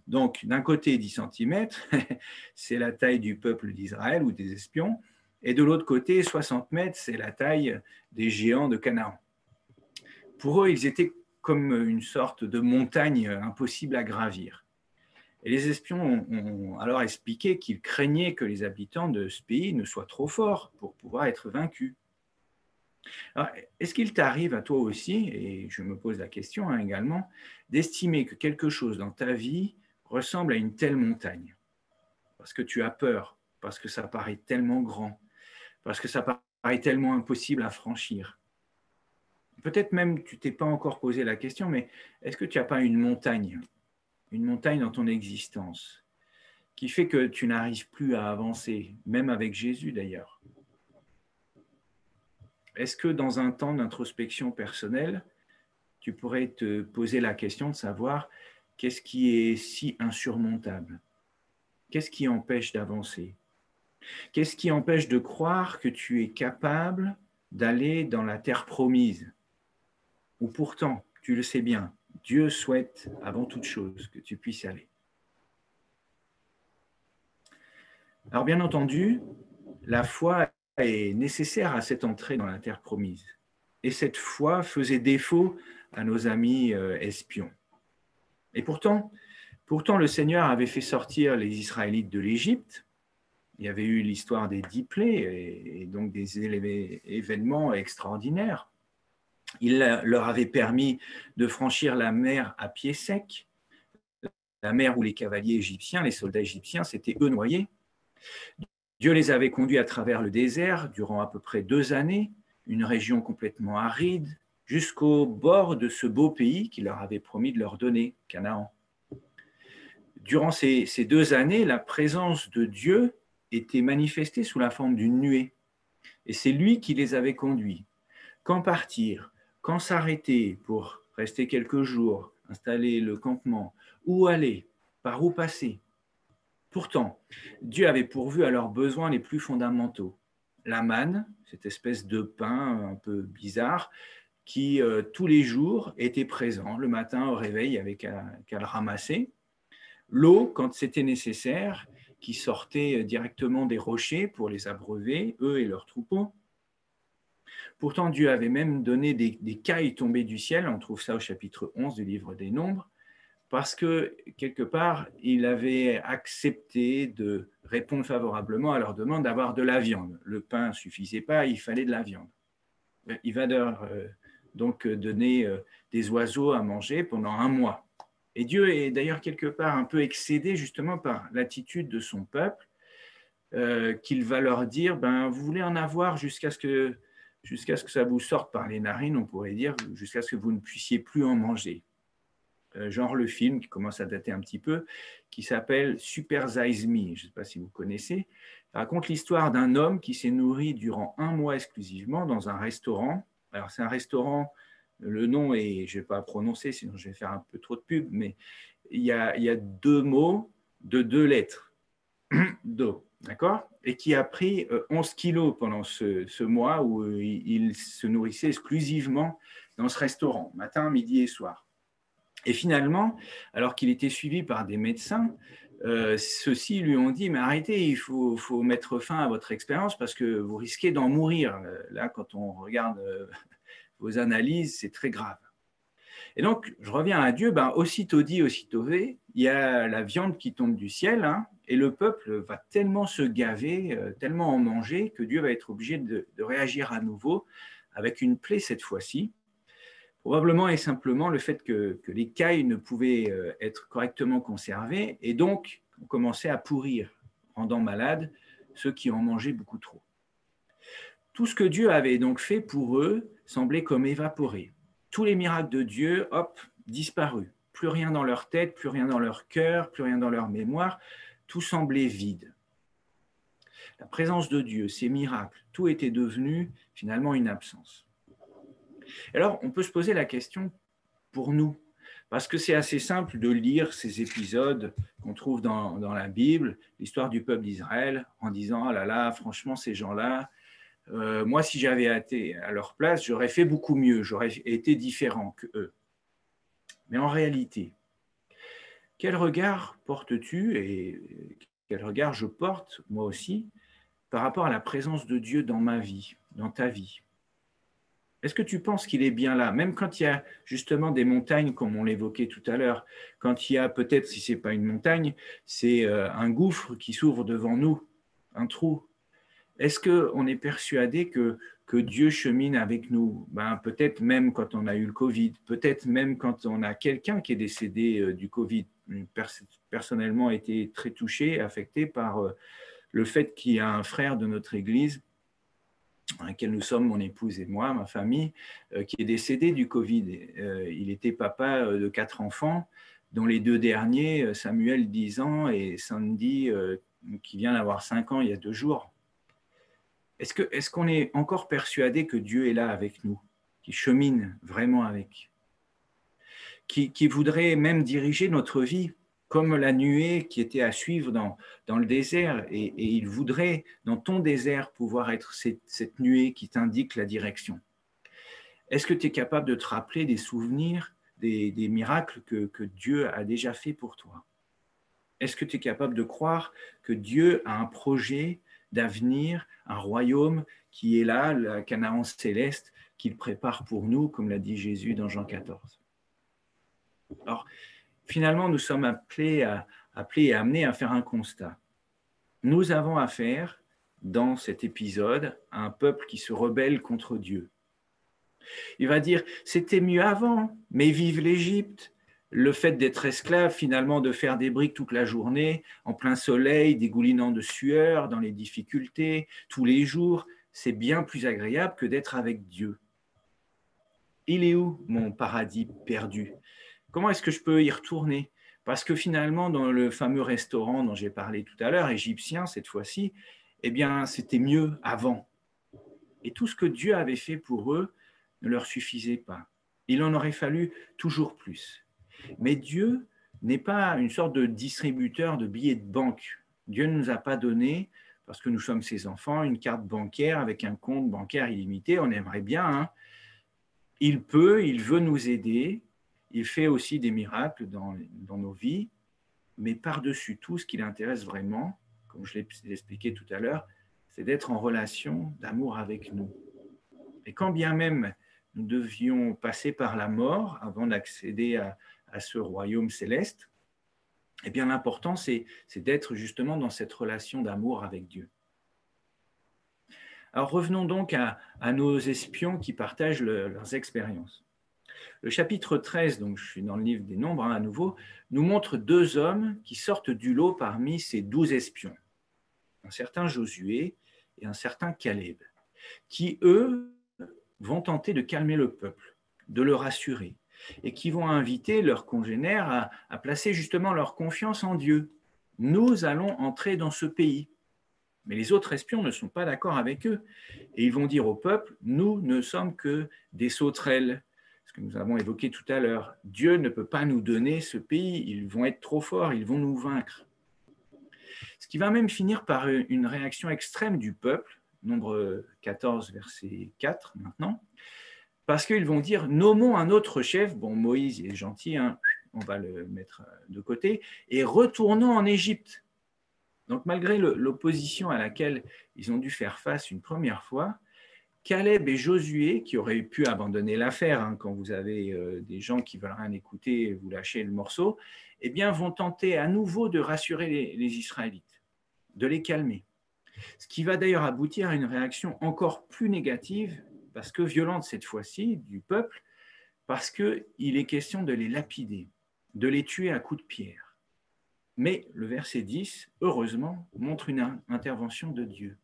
Donc d'un côté 10 cm, c'est la taille du peuple d'Israël ou des espions, et de l'autre côté 60 mètres, c'est la taille des géants de Canaan. Pour eux, ils étaient comme une sorte de montagne impossible à gravir. Et les espions ont alors expliqué qu'ils craignaient que les habitants de ce pays ne soient trop forts pour pouvoir être vaincus. Alors, est-ce qu'il t'arrive à toi aussi, et je me pose la question hein, également, d'estimer que quelque chose dans ta vie ressemble à une telle montagne? Parce que tu as peur, parce que ça paraît tellement grand, parce que ça paraît tellement impossible à franchir. Peut-être même tu ne t'es pas encore posé la question, mais est-ce que tu n'as pas une montagne dans ton existence, qui fait que tu n'arrives plus à avancer, même avec Jésus d'ailleurs? Est-ce que dans un temps d'introspection personnelle, tu pourrais te poser la question de savoir qu'est-ce qui est si insurmontable? Qu'est-ce qui empêche d'avancer? Qu'est-ce qui empêche de croire que tu es capable d'aller dans la terre promise? Ou pourtant, tu le sais bien, Dieu souhaite avant toute chose que tu puisses aller. Alors bien entendu, la foi est nécessaire à cette entrée dans la terre promise. Et cette foi faisait défaut à nos amis espions. Et pourtant, le Seigneur avait fait sortir les Israélites de l'Égypte. Il y avait eu l'histoire des 10 plaies et donc des événements extraordinaires. Il leur avait permis de franchir la mer à pied sec, la mer où les cavaliers égyptiens, les soldats égyptiens, s'étaient eux noyés. Dieu les avait conduits à travers le désert durant à peu près 2 années, une région complètement aride, jusqu'au bord de ce beau pays qu'il leur avait promis de leur donner, Canaan. Durant ces 2 années, la présence de Dieu était manifestée sous la forme d'une nuée. Et c'est lui qui les avait conduits. Quand partir? quand s'arrêter pour rester quelques jours, installer le campement, où aller, par où passer. Pourtant, Dieu avait pourvu à leurs besoins les plus fondamentaux. La manne, cette espèce de pain un peu bizarre, qui tous les jours était présent. Le matin au réveil, il n'y avait qu'à le ramasser. L'eau, quand c'était nécessaire, qui sortait directement des rochers pour les abreuver, eux et leurs troupeaux. Pourtant, Dieu avait même donné des cailles tombées du ciel, on trouve ça au chapitre 11 du livre des Nombres, parce que, quelque part, il avait accepté de répondre favorablement à leur demande d'avoir de la viande. Le pain ne suffisait pas, il fallait de la viande. Il va donc donner des oiseaux à manger pendant 1 mois. Et Dieu est d'ailleurs quelque part un peu excédé justement par l'attitude de son peuple, qu'il va leur dire, vous voulez en avoir jusqu'à ce que ça vous sorte par les narines, on pourrait dire, jusqu'à ce que vous ne puissiez plus en manger. Genre le film qui commence à dater un petit peu, qui s'appelle Super Size Me, je ne sais pas si vous connaissez, raconte l'histoire d'un homme qui s'est nourri durant 1 mois exclusivement dans un restaurant. Alors c'est un restaurant, le nom est, je ne vais pas prononcer, sinon je vais faire un peu trop de pub, mais il y a 2 mots de 2 lettres d'eau, d'accord? Et qui a pris 11 kilos pendant ce mois où il se nourrissait exclusivement dans ce restaurant, matin, midi et soir. Et finalement, alors qu'il était suivi par des médecins, ceux-ci lui ont dit « Mais arrêtez, il faut mettre fin à votre expérience parce que vous risquez d'en mourir. » Là, quand on regarde vos analyses, c'est très grave. Et donc, je reviens à Dieu, aussitôt dit, aussitôt fait, il y a la viande qui tombe du ciel, et le peuple va tellement se gaver, tellement en manger, que Dieu va être obligé de réagir à nouveau avec une plaie cette fois-ci. Probablement et simplement le fait que les cailles ne pouvaient être correctement conservées et donc ont commencé à pourrir, rendant malades ceux qui en mangeaient beaucoup trop. Tout ce que Dieu avait donc fait pour eux semblait comme évaporé. Tous les miracles de Dieu, hop, disparus. Plus rien dans leur tête, plus rien dans leur cœur, plus rien dans leur mémoire. Tout semblait vide. La présence de Dieu, ses miracles, tout était devenu finalement une absence. Alors, on peut se poser la question pour nous, parce que c'est assez simple de lire ces épisodes qu'on trouve dans la Bible, l'histoire du peuple d'Israël, en disant « Ah là là, franchement, ces gens-là, moi, si j'avais été à leur place, j'aurais fait beaucoup mieux, j'aurais été différent qu'eux. » Mais en réalité, quel regard portes-tu et quel regard je porte, moi aussi, par rapport à la présence de Dieu dans ma vie, dans ta vie ? Est-ce que tu penses qu'il est bien là, même quand il y a justement des montagnes, comme on l'évoquait tout à l'heure, quand il y a peut-être, si ce n'est pas une montagne, c'est un gouffre qui s'ouvre devant nous, un trou. Est-ce qu'on est persuadé que Dieu chemine avec nous? Peut-être même quand on a eu le Covid, peut-être même quand on a quelqu'un qui est décédé du Covid. Personnellement, j'ai été très touché, affecté par le fait qu'il y a un frère de notre Église, dans laquelle nous sommes, mon épouse et moi, ma famille, qui est décédé du Covid. Il était papa de 4 enfants, dont les 2 derniers, Samuel, 10 ans, et Sandy, qui vient d'avoir 5 ans il y a 2 jours. Est-ce qu'on est encore persuadé que Dieu est là avec nous, qui chemine vraiment avec, qui voudrait même diriger notre vie, comme la nuée qui était à suivre dans le désert, et il voudrait, dans ton désert, pouvoir être cette nuée qui t'indique la direction. Est-ce que tu es capable de te rappeler des souvenirs, des miracles que Dieu a déjà fait pour toi? Est-ce que tu es capable de croire que Dieu a un projet d'avenir, un royaume qui est là, la Canaan céleste, qu'il prépare pour nous, comme l'a dit Jésus dans Jean 14? Alors, finalement, nous sommes appelés et amenés à faire un constat. Nous avons affaire, dans cet épisode, à un peuple qui se rebelle contre Dieu. Il va dire, c'était mieux avant, mais vive l'Égypte. Le fait d'être esclave, finalement, de faire des briques toute la journée, en plein soleil, dégoulinant de sueur, dans les difficultés, tous les jours, c'est bien plus agréable que d'être avec Dieu. Il est où mon paradis perdu? Comment est-ce que je peux y retourner? Parce que finalement, dans le fameux restaurant dont j'ai parlé tout à l'heure, égyptien cette fois-ci, eh bien, c'était mieux avant. Et tout ce que Dieu avait fait pour eux ne leur suffisait pas. Il en aurait fallu toujours plus. Mais Dieu n'est pas une sorte de distributeur de billets de banque. Dieu ne nous a pas donné, parce que nous sommes ses enfants, une carte bancaire avec un compte bancaire illimité. On aimerait bien, hein. Il veut nous aider. Il fait aussi des miracles dans nos vies. Mais par-dessus tout, ce qui l'intéresse vraiment, comme je l'ai expliqué tout à l'heure, c'est d'être en relation d'amour avec nous. Et quand bien même nous devions passer par la mort avant d'accéder à ce royaume céleste, eh bien l'important, c'est d'être justement dans cette relation d'amour avec Dieu. Alors revenons donc à nos espions qui partagent leurs expériences. Le chapitre 13, donc je suis dans le livre des Nombres à nouveau, nous montre 2 hommes qui sortent du lot parmi ces 12 espions. Un certain Josué et un certain Caleb, qui eux vont tenter de calmer le peuple, de le rassurer, et qui vont inviter leurs congénères à placer justement leur confiance en Dieu. Nous allons entrer dans ce pays. Mais les autres espions ne sont pas d'accord avec eux. Et ils vont dire au peuple, nous ne sommes que des sauterelles. Ce que nous avons évoqué tout à l'heure. Dieu ne peut pas nous donner ce pays. Ils vont être trop forts, ils vont nous vaincre. Ce qui va même finir par une réaction extrême du peuple, Nombre 14, verset 4 maintenant, parce qu'ils vont dire, nommons un autre chef, bon Moïse est gentil, hein, on va le mettre de côté, et retournons en Égypte. Donc malgré l'opposition à laquelle ils ont dû faire face une première fois, Caleb et Josué, qui auraient pu abandonner l'affaire, hein, quand vous avez des gens qui veulent rien écouter, vous lâchez le morceau, eh bien vont tenter à nouveau de rassurer les Israélites, de les calmer. Ce qui va d'ailleurs aboutir à une réaction encore plus négative, parce que violente cette fois-ci, du peuple, parce qu'il est question de les lapider, de les tuer à coups de pierre. Mais le verset 10, heureusement, montre une intervention de Dieu.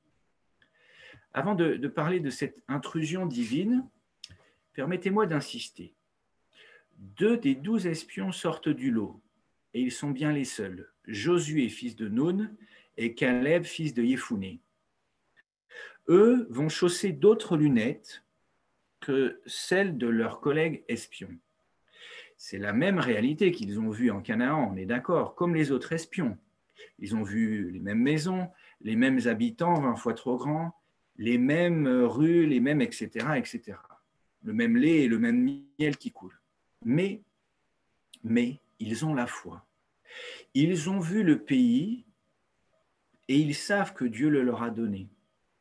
Avant de parler de cette intrusion divine, permettez-moi d'insister. 2 des 12 espions sortent du lot, et ils sont bien les seuls, Josué, fils de Nun, et Caleb, fils de Yéphuné. Eux vont chausser d'autres lunettes que celles de leurs collègues espions. C'est la même réalité qu'ils ont vue en Canaan, on est d'accord, comme les autres espions. Ils ont vu les mêmes maisons, les mêmes habitants 20 fois trop grands, les mêmes rues, les mêmes etc., etc. Le même lait et le même miel qui coule. Mais ils ont la foi. Ils ont vu le pays et ils savent que Dieu le leur a donné.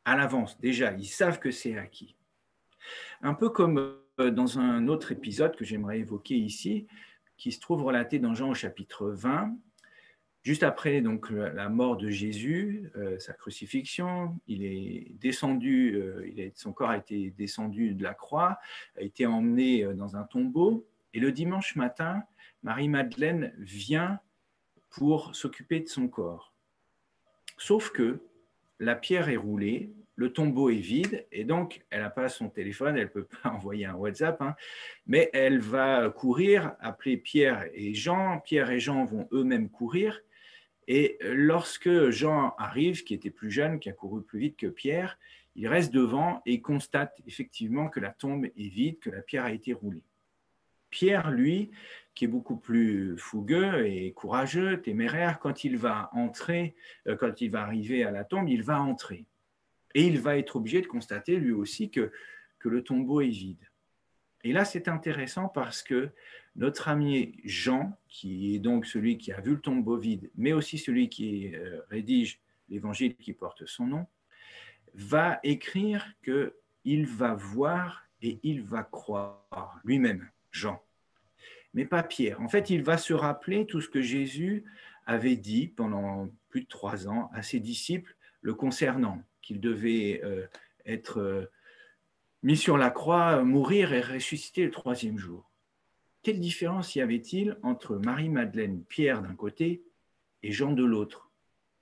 À l'avance, déjà, ils savent que c'est acquis. Un peu comme dans un autre épisode que j'aimerais évoquer ici, qui se trouve relaté dans Jean au chapitre 20, juste après donc, la mort de Jésus, sa crucifixion, il est descendu, son corps a été descendu de la croix, a été emmené dans un tombeau, et le dimanche matin, Marie-Madeleine vient pour s'occuper de son corps. Sauf que la pierre est roulée, le tombeau est vide, et donc elle n'a pas son téléphone, elle ne peut pas envoyer un WhatsApp, hein, mais elle va courir, appeler Pierre et Jean. Pierre et Jean vont eux-mêmes courir, et lorsque Jean arrive, qui était plus jeune, qui a couru plus vite que Pierre, il reste devant et constate effectivement que la tombe est vide, que la pierre a été roulée. Pierre, lui, qui est beaucoup plus fougueux et courageux, téméraire, quand il va arriver à la tombe, il va entrer. Et il va être obligé de constater lui aussi que le tombeau est vide. Et là, c'est intéressant parce que notre ami Jean, qui est donc celui qui a vu le tombeau vide, mais aussi celui qui rédige l'évangile qui porte son nom, va écrire qu'il va voir et il va croire lui-même, Jean. Mais pas Pierre. En fait, il va se rappeler tout ce que Jésus avait dit pendant plus de 3 ans à ses disciples le concernant, qu'il devait être mis sur la croix, mourir et ressusciter le 3e jour. Quelle différence y avait-il entre Marie-Madeleine, Pierre d'un côté et Jean de l'autre?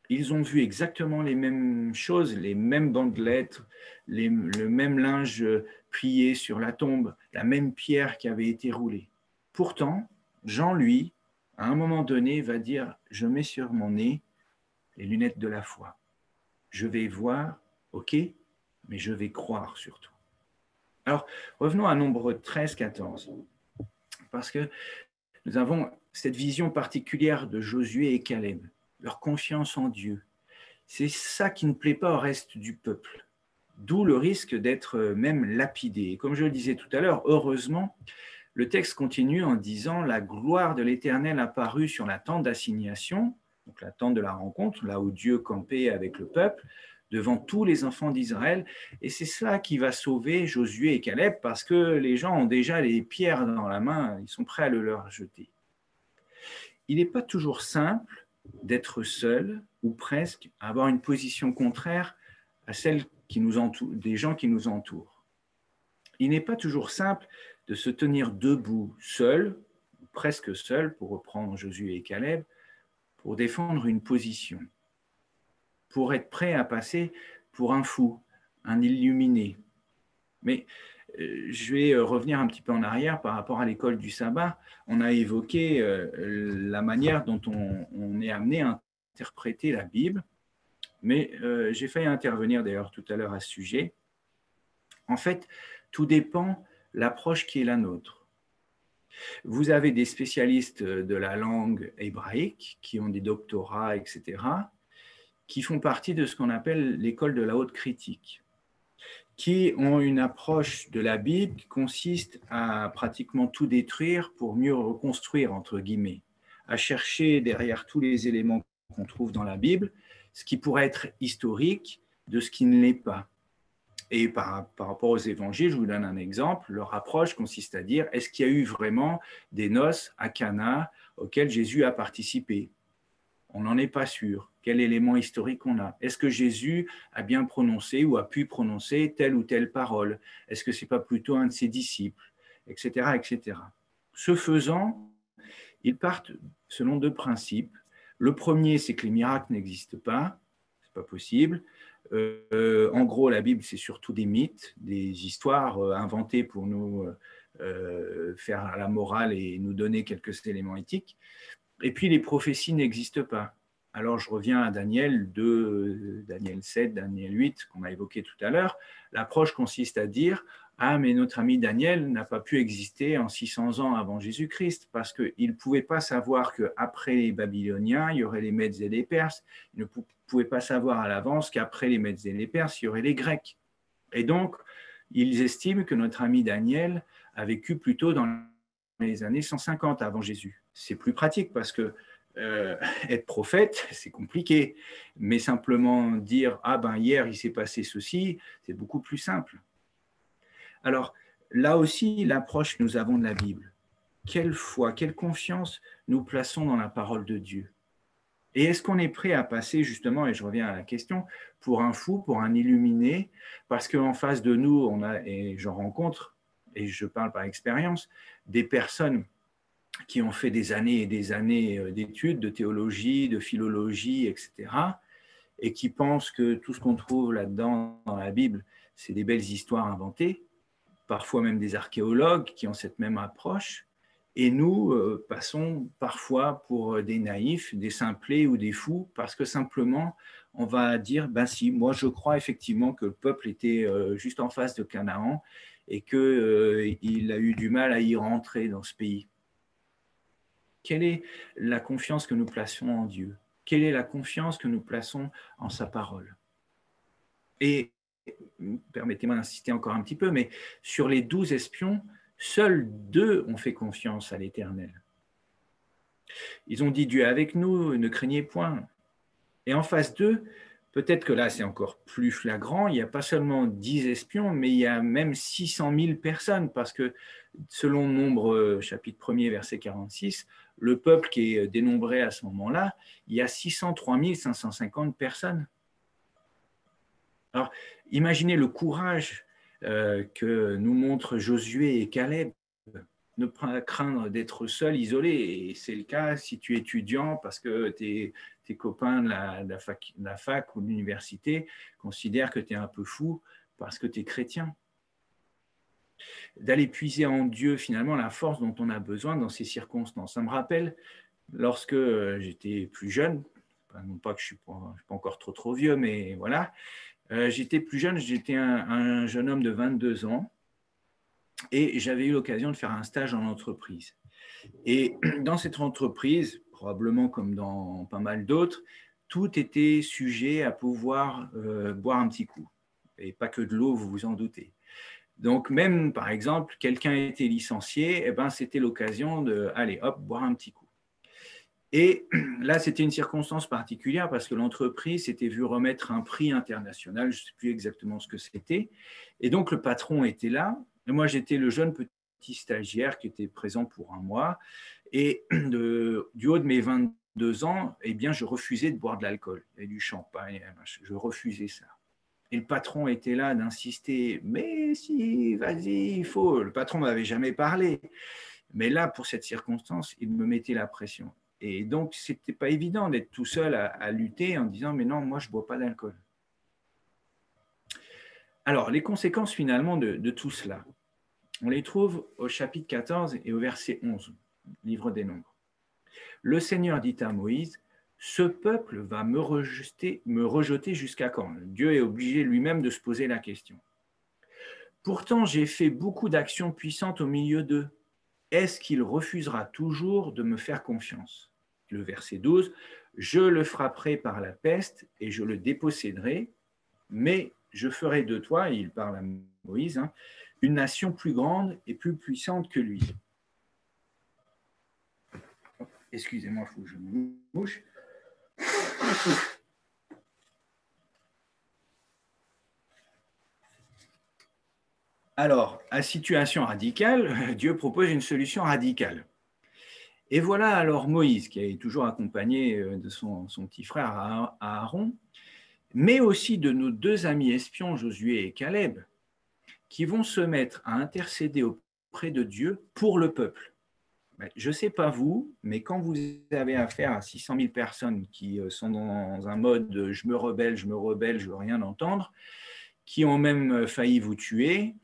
Ils ont vu exactement les mêmes choses, les mêmes bandelettes, le même linge plié sur la tombe, la même pierre qui avait été roulée. Pourtant, Jean, lui, à un moment donné, va dire « Je mets sur mon nez les lunettes de la foi. Je vais voir, ok, mais je vais croire surtout. » Alors, revenons à Nombre 13, 14, parce que nous avons cette vision particulière de Josué et Caleb, leur confiance en Dieu. C'est ça qui ne plaît pas au reste du peuple, d'où le risque d'être même lapidé. Et comme je le disais tout à l'heure, heureusement, le texte continue en disant « La gloire de l'Éternel apparut sur la tente d'assignation », donc la tente de la rencontre, là où Dieu campait avec le peuple, devant tous les enfants d'Israël. Et c'est cela qui va sauver Josué et Caleb, parce que les gens ont déjà les pierres dans la main, ils sont prêts à le leur jeter. Il n'est pas toujours simple d'être seul, ou presque, à avoir une position contraire à celle qui nous entoure, des gens qui nous entourent. Il n'est pas toujours simple de se tenir debout seul, ou presque seul, pour reprendre Josué et Caleb, pour défendre une position, pour être prêt à passer pour un fou, un illuminé. Mais je vais revenir un petit peu en arrière par rapport à l'école du sabbat. On a évoqué la manière dont on est amené à interpréter la Bible, mais j'ai failli intervenir d'ailleurs tout à l'heure à ce sujet. En fait, tout dépend de l'approche qui est la nôtre. Vous avez des spécialistes de la langue hébraïque qui ont des doctorats, etc., qui font partie de ce qu'on appelle l'école de la haute critique, qui ont une approche de la Bible qui consiste à pratiquement tout détruire pour mieux reconstruire, entre guillemets, à chercher derrière tous les éléments qu'on trouve dans la Bible, ce qui pourrait être historique de ce qui ne l'est pas. Et par rapport aux évangiles, je vous donne un exemple, leur approche consiste à dire, est-ce qu'il y a eu vraiment des noces à Cana auxquelles Jésus a participé? On n'en est pas sûr. Quel élément historique on a? Est-ce que Jésus a bien prononcé ou a pu prononcer telle ou telle parole? Est-ce que ce n'est pas plutôt un de ses disciples? Etc., etc. Ce faisant, ils partent selon deux principes. Le premier, c'est que les miracles n'existent pas, ce n'est pas possible. En gros, la Bible, c'est surtout des mythes, des histoires inventées pour nous faire la morale et nous donner quelques éléments éthiques. Et puis, les prophéties n'existent pas. Alors, je reviens à Daniel 2, Daniel 7, Daniel 8, qu'on a évoqué tout à l'heure. L'approche consiste à dire « Ah, mais notre ami Daniel n'a pas pu exister en 600 ans avant Jésus-Christ, parce qu'il ne pouvait pas savoir qu'après les Babyloniens, il y aurait les Mèdes et les Perses. Il ne pouvait pas savoir à l'avance qu'après les Mèdes et les Perses, il y aurait les Grecs. Et donc, ils estiment que notre ami Daniel a vécu plutôt dans les années 150 avant Jésus. C'est plus pratique parce que être prophète, c'est compliqué. Mais simplement dire « Ah ben hier, il s'est passé ceci », c'est beaucoup plus simple. Alors, là aussi, l'approche que nous avons de la Bible. Quelle foi, quelle confiance nous plaçons dans la parole de Dieu? Et est-ce qu'on est prêt à passer justement, et je reviens à la question, pour un fou, pour un illuminé, parce qu'en face de nous, on a, et j'en rencontre, et je parle par expérience, des personnes qui ont fait des années et des années d'études, de théologie, de philologie, etc., et qui pensent que tout ce qu'on trouve là-dedans dans la Bible, c'est des belles histoires inventées, parfois même des archéologues qui ont cette même approche, et nous passons parfois pour des naïfs, des simplés ou des fous, parce que simplement, on va dire, ben si, moi je crois effectivement que le peuple était juste en face de Canaan et qu'il a eu du mal à y rentrer dans ce pays. Quelle est la confiance que nous plaçons en Dieu? Quelle est la confiance que nous plaçons en sa parole? Et permettez-moi d'insister encore un petit peu, mais sur les 12 espions, seuls 2 ont fait confiance à l'Éternel. Ils ont dit « Dieu est avec nous, ne craignez point ». Et en face d'eux, peut-être que là c'est encore plus flagrant, il n'y a pas seulement 10 espions, mais il y a même 600 000 personnes, parce que selon Nombre chapitre 1er, verset 46, le peuple qui est dénombré à ce moment-là, il y a 603 550 personnes. Alors, imaginez le courage que nous montrent Josué et Caleb, ne pas craindre d'être seul, isolé. Et c'est le cas si tu es étudiant, parce que tes copains de la fac ou de l'université considèrent que tu es un peu fou parce que tu es chrétien. D'aller puiser en Dieu, finalement, la force dont on a besoin dans ces circonstances. Ça me rappelle, lorsque j'étais plus jeune, non pas que je ne suis pas encore trop vieux, mais voilà, j'étais plus jeune, j'étais un jeune homme de 22 ans, et j'avais eu l'occasion de faire un stage en entreprise. Et dans cette entreprise, probablement comme dans pas mal d'autres, tout était sujet à pouvoir boire un petit coup. Et pas que de l'eau, vous vous en doutez. Donc même, par exemple, quelqu'un était licencié, eh ben, c'était l'occasion de, allez, hop, boire un petit coup. Et là, c'était une circonstance particulière parce que l'entreprise s'était vue remettre un prix international, je ne sais plus exactement ce que c'était. Et donc, le patron était là. Et moi, j'étais le jeune petit stagiaire qui était présent pour un mois. Et du haut de mes 22 ans, eh bien, je refusais de boire de l'alcool et du champagne. Je refusais ça. Et le patron était là d'insister. Mais si, vas-y, il faut. Le patron ne m'avait jamais parlé. Mais là, pour cette circonstance, il me mettait la pression. Et donc, ce n'était pas évident d'être tout seul à lutter en disant « mais non, moi, je ne bois pas d'alcool ». Alors, les conséquences finalement de tout cela, on les trouve au chapitre 14 et au verset 11, livre des Nombres. Le Seigneur dit à Moïse « ce peuple va me rejeter jusqu'à quand ?» Dieu est obligé lui-même de se poser la question. « Pourtant, j'ai fait beaucoup d'actions puissantes au milieu d'eux. Est-ce qu'il refusera toujours de me faire confiance ?» Le verset 12, « Je le frapperai par la peste et je le déposséderai, mais je ferai de toi, et il parle à Moïse, une nation plus grande et plus puissante que lui. » Excusez-moi, il faut que je me mouche. Alors, à situation radicale, Dieu propose une solution radicale. Et voilà alors Moïse, qui est toujours accompagné de son petit frère Aaron, mais aussi de nos deux amis espions, Josué et Caleb, qui vont se mettre à intercéder auprès de Dieu pour le peuple. Je ne sais pas vous, mais quand vous avez affaire à 600 000 personnes qui sont dans un mode « je me rebelle, je ne veux rien entendre », qui ont même failli vous tuer,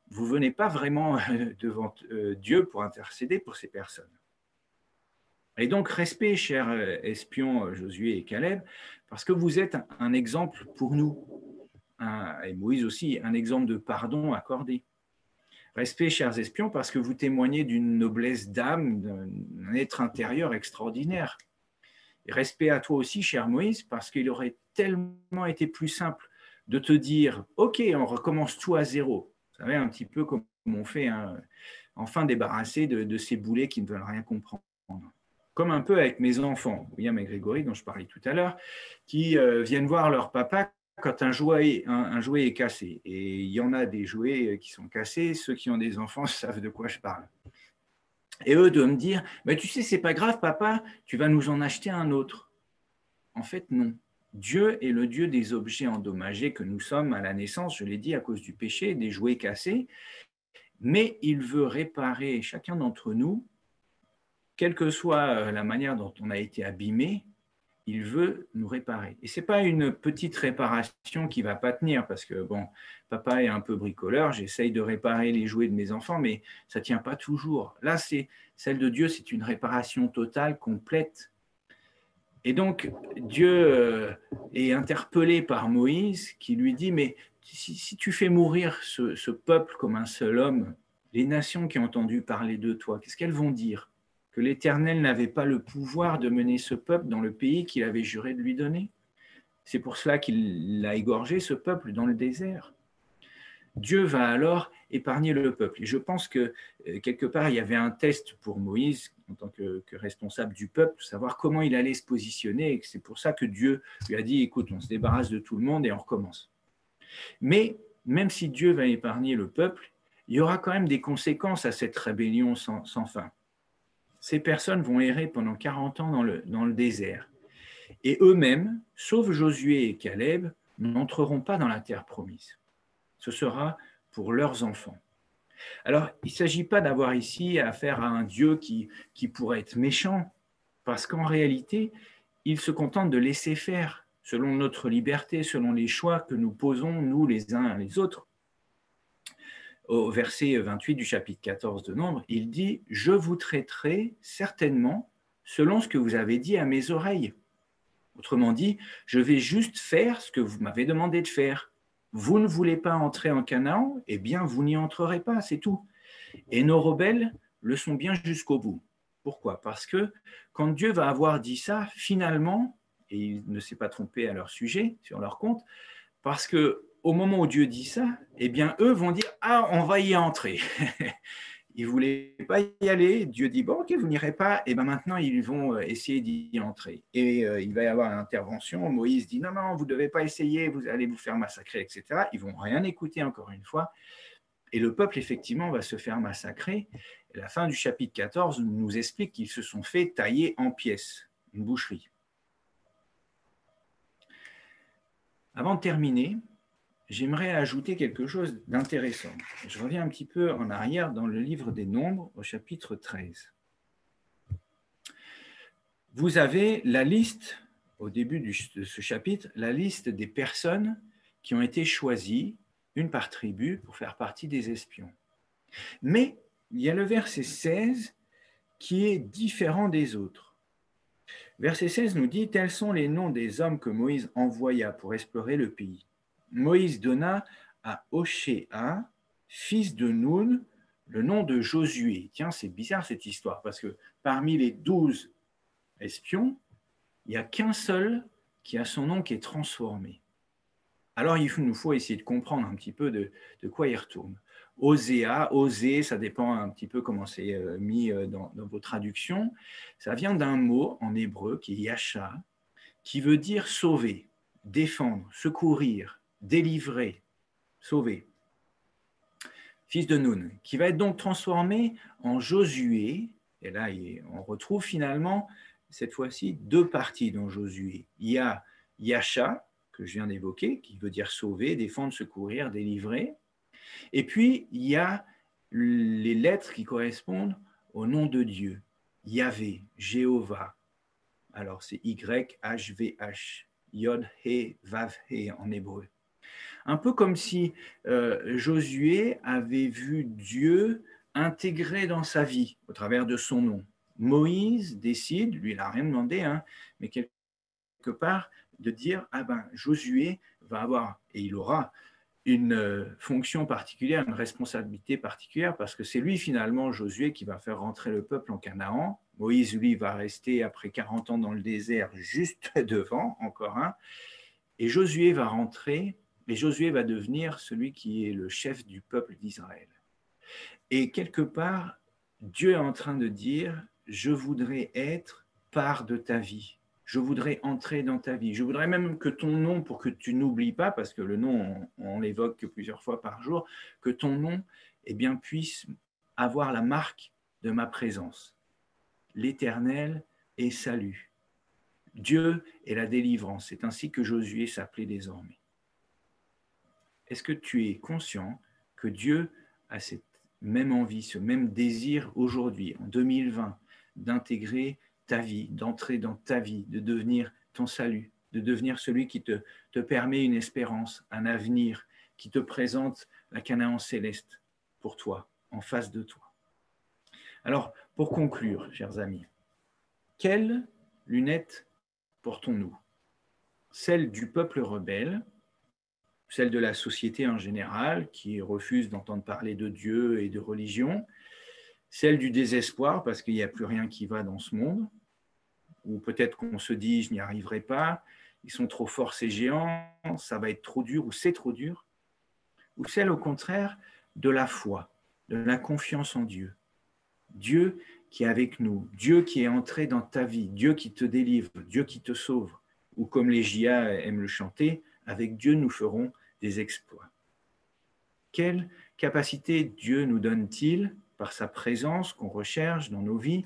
vous ne venez pas vraiment devant Dieu pour intercéder pour ces personnes. Et donc, respect, chers espions Josué et Caleb, parce que vous êtes un exemple pour nous, et Moïse aussi, un exemple de pardon accordé. Respect, chers espions, parce que vous témoignez d'une noblesse d'âme, d'un être intérieur extraordinaire. Et respect à toi aussi, cher Moïse, parce qu'il aurait tellement été plus simple de te dire « Ok, on recommence tout à zéro ». Vous savez, un petit peu comme on fait, enfin débarrasser de ces boulets qui ne veulent rien comprendre. Comme un peu avec mes enfants, William et Grégory, dont je parlais tout à l'heure, qui viennent voir leur papa quand un jouet est cassé. Et il y en a des jouets qui sont cassés, ceux qui ont des enfants savent de quoi je parle. Et eux de me dire, mais tu sais, c'est pas grave papa, tu vas nous en acheter un autre. En fait, non. Dieu est le Dieu des objets endommagés que nous sommes à la naissance, je l'ai dit, à cause du péché, des jouets cassés, mais il veut réparer chacun d'entre nous, quelle que soit la manière dont on a été abîmé, il veut nous réparer. Et ce n'est pas une petite réparation qui ne va pas tenir, parce que, bon, papa est un peu bricoleur, j'essaye de réparer les jouets de mes enfants, mais ça ne tient pas toujours. Là, celle de Dieu, c'est une réparation totale, complète. Et donc, Dieu est interpellé par Moïse, qui lui dit, mais si tu fais mourir ce peuple comme un seul homme, les nations qui ont entendu parler de toi, qu'est-ce qu'elles vont dire ? Que l'Éternel n'avait pas le pouvoir de mener ce peuple dans le pays qu'il avait juré de lui donner. C'est pour cela qu'il a égorgé ce peuple dans le désert. Dieu va alors épargner le peuple. Et je pense que quelque part, il y avait un test pour Moïse en tant que responsable du peuple, savoir comment il allait se positionner. Et c'est pour ça que Dieu lui a dit, écoute, on se débarrasse de tout le monde et on recommence. Mais même si Dieu va épargner le peuple, il y aura quand même des conséquences à cette rébellion sans fin. Ces personnes vont errer pendant 40 ans dans le désert. Et eux-mêmes, sauf Josué et Caleb, n'entreront pas dans la terre promise. Ce sera pour leurs enfants. Alors, il ne s'agit pas d'avoir ici affaire à un Dieu qui pourrait être méchant, parce qu'en réalité, il se contente de laisser faire, selon notre liberté, selon les choix que nous posons, nous les uns les autres. Au verset 28 du chapitre 14 de Nombres, il dit « Je vous traiterai certainement selon ce que vous avez dit à mes oreilles. » Autrement dit, je vais juste faire ce que vous m'avez demandé de faire. vous ne voulez pas entrer en Canaan, eh bien, vous n'y entrerez pas, c'est tout. Et nos rebelles le sont bien jusqu'au bout. Pourquoi? Parce que quand Dieu va avoir dit ça, finalement, et il ne s'est pas trompé à leur sujet, sur leur compte, parce qu'au moment où Dieu dit ça, eh bien, eux vont dire « Ah, on va y entrer ». Ils ne voulaient pas y aller. Dieu dit, bon, ok, vous n'irez pas. Et bien maintenant, ils vont essayer d'y entrer. Et il va y avoir une intervention. Moïse dit, non, non, vous ne devez pas essayer, vous allez vous faire massacrer, etc. Ils ne vont rien écouter encore une fois. Et le peuple, effectivement, va se faire massacrer. Et la fin du chapitre 14 nous explique qu'ils se sont fait tailler en pièces, une boucherie. Avant de terminer, j'aimerais ajouter quelque chose d'intéressant. Je reviens un petit peu en arrière dans le livre des Nombres, au chapitre 13. Vous avez la liste, au début de ce chapitre, la liste des personnes qui ont été choisies, une par tribu, pour faire partie des espions. Mais il y a le verset 16 qui est différent des autres. Verset 16 nous dit « Tels sont les noms des hommes que Moïse envoya pour explorer le pays. Moïse donna à Oshéa, fils de Noun, le nom de Josué. » Tiens, c'est bizarre cette histoire, parce que parmi les 12 espions, il n'y a qu'un seul qui a son nom qui est transformé. Alors, il nous faut essayer de comprendre un petit peu de quoi il retourne. Oséa, Osée, ça dépend un petit peu comment c'est mis dans vos traductions. Ça vient d'un mot en hébreu qui est yasha, qui veut dire sauver, défendre, secourir, délivrer, sauver. Fils de Noun, qui va être donc transformé en Josué. Et là, on retrouve finalement, cette fois-ci, deux parties dans Josué. Il y a Yasha, que je viens d'évoquer, qui veut dire sauver, défendre, secourir, délivrer. Et puis, il y a les lettres qui correspondent au nom de Dieu. Yahvé, Jéhovah. Alors, c'est Y-H-V-H, Yod-He, Vav-He en hébreu. Un peu comme si Josué avait vu Dieu intégré dans sa vie au travers de son nom. Moïse décide, lui il n'a rien demandé, hein, mais quelque part de dire, ah ben Josué va avoir, et il aura une fonction particulière, une responsabilité particulière, parce que c'est lui finalement, Josué, qui va faire rentrer le peuple en Canaan. Moïse, lui, va rester après 40 ans dans le désert, juste devant, encore un. Et Josué va rentrer, et Josué va devenir celui qui est le chef du peuple d'Israël. Et quelque part, Dieu est en train de dire, je voudrais être part de ta vie. Je voudrais entrer dans ta vie. Je voudrais même que ton nom, pour que tu n'oublies pas, parce que le nom, on l'évoque plusieurs fois par jour, que ton nom eh bien, puisse avoir la marque de ma présence. L'Éternel est salut. Dieu est la délivrance. C'est ainsi que Josué s'appelait désormais. Est-ce que tu es conscient que Dieu a cette même envie, ce même désir aujourd'hui, en 2020, d'intégrer ta vie, d'entrer dans ta vie, de devenir ton salut, de devenir celui qui te permet une espérance, un avenir, qui te présente la Canaan céleste pour toi, en face de toi. Alors, pour conclure, chers amis, quelles lunettes portons-nous? Celles du peuple rebelle, celles de la société en général, qui refuse d'entendre parler de Dieu et de religion, celle du désespoir, parce qu'il n'y a plus rien qui va dans ce monde, ou peut-être qu'on se dit, je n'y arriverai pas, ils sont trop forts ces géants, ça va être trop dur, ou c'est trop dur, ou celle au contraire de la foi, de la confiance en Dieu. Dieu qui est avec nous, Dieu qui est entré dans ta vie, Dieu qui te délivre, Dieu qui te sauve, ou comme les JA aiment le chanter, avec Dieu nous ferons des exploits. Quelle capacité Dieu nous donne-t-il, par sa présence qu'on recherche dans nos vies,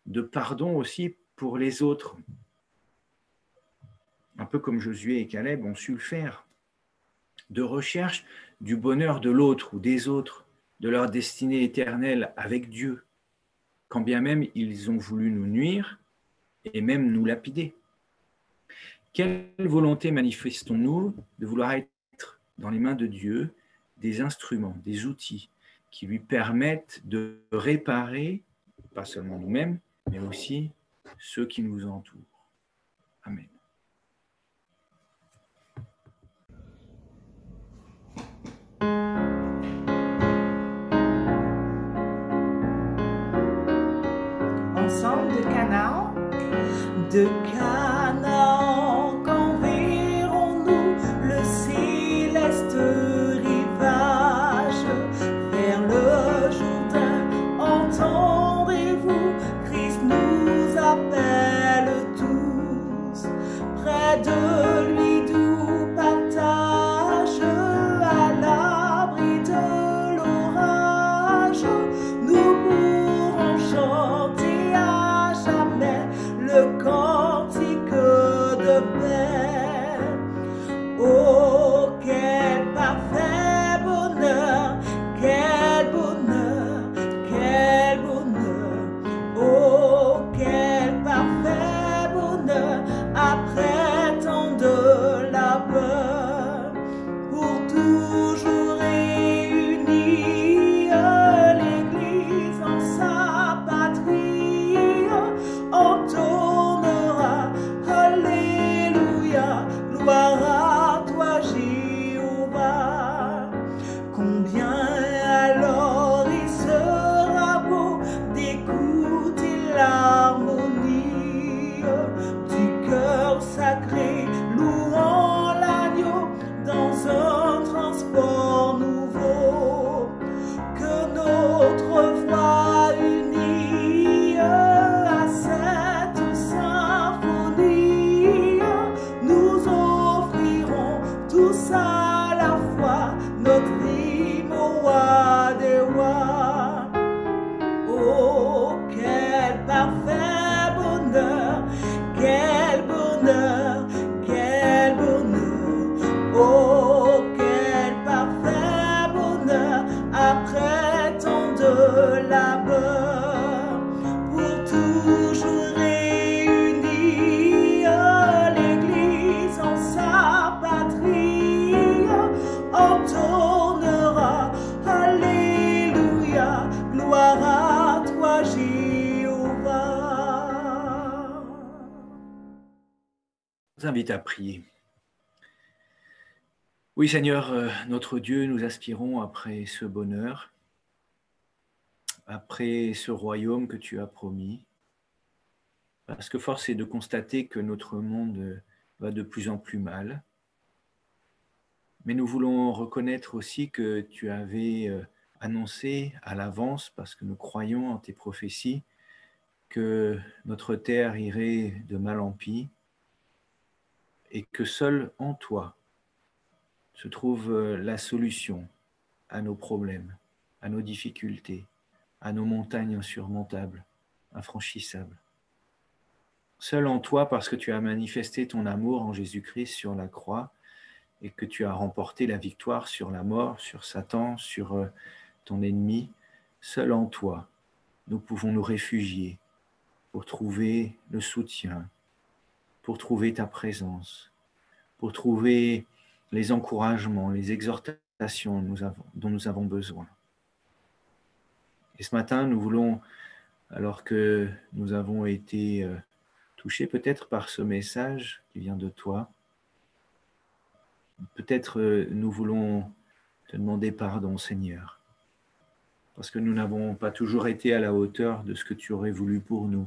de pardon aussi pour les autres? Un peu comme Josué et Caleb ont su le faire. De recherche du bonheur de l'autre ou des autres, de leur destinée éternelle avec Dieu, quand bien même ils ont voulu nous nuire et même nous lapider. Quelle volonté manifestons-nous de vouloir être dans les mains de Dieu des instruments, des outils qui lui permettent de réparer, pas seulement nous-mêmes, mais aussi ceux qui nous entourent. Amen. ensemble de Canaan. De Canaan, quand verrons-nous le céleste rivage? Vers le Jourdain, entendez-vous, Christ nous appelle tous. Près de lui doux partage, à l'abri de l'orage, nous pourrons chanter à jamais le cantique de paix. Oh, quel parfait bonheur, quel bonheur, quel bonheur. Oh, quel parfait bonheur, après tant de labeur. Pour toujours réunie, l'Église en sa patrie entonnera Alléluia, gloire à toi Jéhovah. Combien alors il sera beau d'écouter l'harmonie du cœur sacré louant l'agneau dans un transport nouveau. Que notre voix unie à cette symphonie, nous offrirons tous à la fois notre hymne au roi des rois. Oh, quel parfait bonheur, quel bonheur, quel bonheur. Oh, quel parfait bonheur, après tant de labeur. Pour toujours réunie, l'Église en sa patrie entonnera Alléluia, gloire à toi Jéhovah. Je vous invite à prier. Oui, Seigneur, notre Dieu, nous aspirons après ce bonheur, après ce royaume que tu as promis, parce que force est de constater que notre monde va de plus en plus mal. Mais nous voulons reconnaître aussi que tu avais annoncé à l'avance, parce que nous croyons en tes prophéties, que notre terre irait de mal en pis et que seul en toi se trouve la solution à nos problèmes, à nos difficultés, à nos montagnes insurmontables, infranchissables. Seul en toi, parce que tu as manifesté ton amour en Jésus-Christ sur la croix et que tu as remporté la victoire sur la mort, sur Satan, sur ton ennemi, seul en toi, nous pouvons nous réfugier pour trouver le soutien, pour trouver ta présence, pour trouver les encouragements, les exhortations dont nous avons besoin. Et ce matin, nous voulons, alors que nous avons été touchés peut-être par ce message qui vient de toi, peut-être nous voulons te demander pardon, Seigneur, parce que nous n'avons pas toujours été à la hauteur de ce que tu aurais voulu pour nous.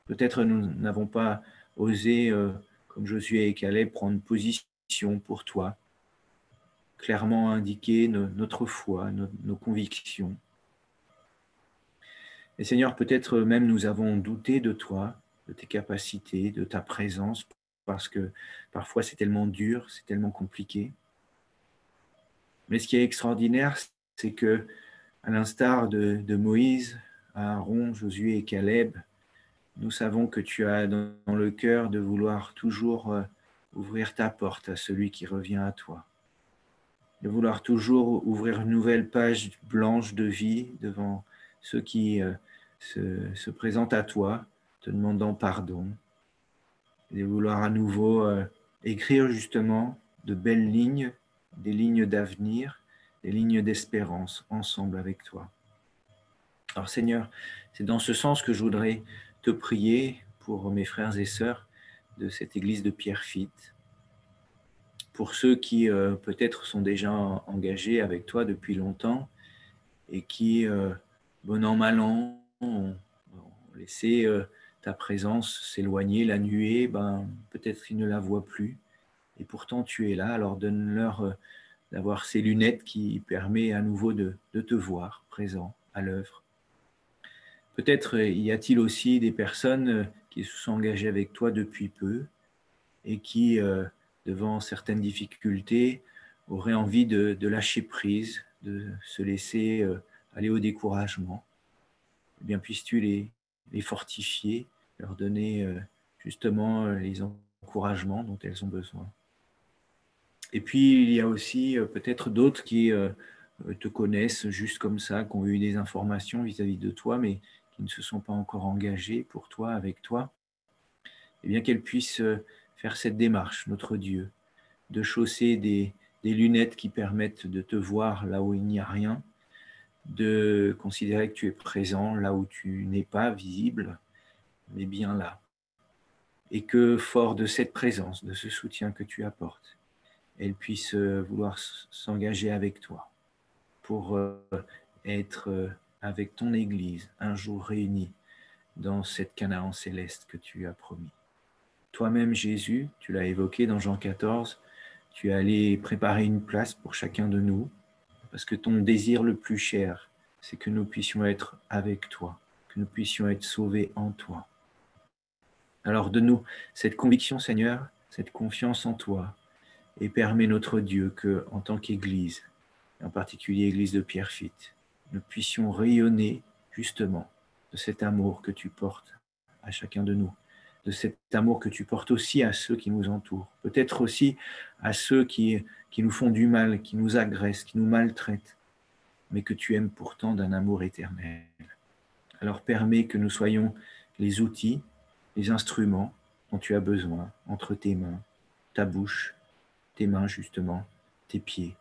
Peut-être nous n'avons pas osé, comme Josué et Caleb, prendre position pour toi, clairement indiquer notre foi, nos convictions. Et Seigneur, peut-être même nous avons douté de toi, de tes capacités, de ta présence, parce que parfois c'est tellement dur, c'est tellement compliqué. Mais ce qui est extraordinaire, c'est que, à l'instar de Moïse, Aaron, Josué et Caleb, nous savons que tu as dans le cœur de vouloir toujours ouvrir ta porte à celui qui revient à toi, de vouloir toujours ouvrir une nouvelle page blanche de vie devant ceux qui se présentent à toi, te demandant pardon, et de vouloir à nouveau écrire justement de belles lignes, des lignes d'avenir, des lignes d'espérance ensemble avec toi. Alors Seigneur, c'est dans ce sens que je voudrais te prier pour mes frères et sœurs de cette église de Pierrefitte, pour ceux qui peut-être sont déjà engagés avec toi depuis longtemps et qui, bon an, mal an, ont laisser ta présence s'éloigner, la nuée, peut-être qu'ils ne la voient plus. Et pourtant, tu es là, alors donne-leur d'avoir ces lunettes qui permettent à nouveau de te voir présent, à l'œuvre. Peut-être y a-t-il aussi des personnes qui se sont engagées avec toi depuis peu et qui, devant certaines difficultés, auraient envie de lâcher prise, de se laisser aller au découragement. Eh bien, puisses-tu les fortifier, leur donner justement les encouragements dont elles ont besoin. Et puis, il y a aussi peut-être d'autres qui te connaissent juste comme ça, qui ont eu des informations vis-à-vis de toi, mais qui ne se sont pas encore engagés pour toi, avec toi. Eh bien, qu'elles puissent faire cette démarche, notre Dieu, de chausser des lunettes qui permettent de te voir là où il n'y a rien, de considérer que tu es présent là où tu n'es pas visible, mais bien là. Et que, fort de cette présence, de ce soutien que tu apportes, elles puissent vouloir s'engager avec toi pour être avec ton Église un jour réunie dans cette Canaan céleste que tu as promis. Toi-même, Jésus, tu l'as évoqué dans Jean 14, tu es allé préparer une place pour chacun de nous, parce que ton désir le plus cher, c'est que nous puissions être avec toi, que nous puissions être sauvés en toi. Alors donne-nous cette conviction, Seigneur, cette confiance en toi, et permets notre Dieu que, en tant qu'Église, en particulier Église de Pierrefitte, nous puissions rayonner justement de cet amour que tu portes à chacun de nous, de cet amour que tu portes aussi à ceux qui nous entourent, peut-être aussi à ceux qui nous font du mal, qui nous agressent, qui nous maltraitent, mais que tu aimes pourtant d'un amour éternel. Alors permets que nous soyons les outils, les instruments dont tu as besoin entre tes mains, ta bouche, tes mains justement, tes pieds,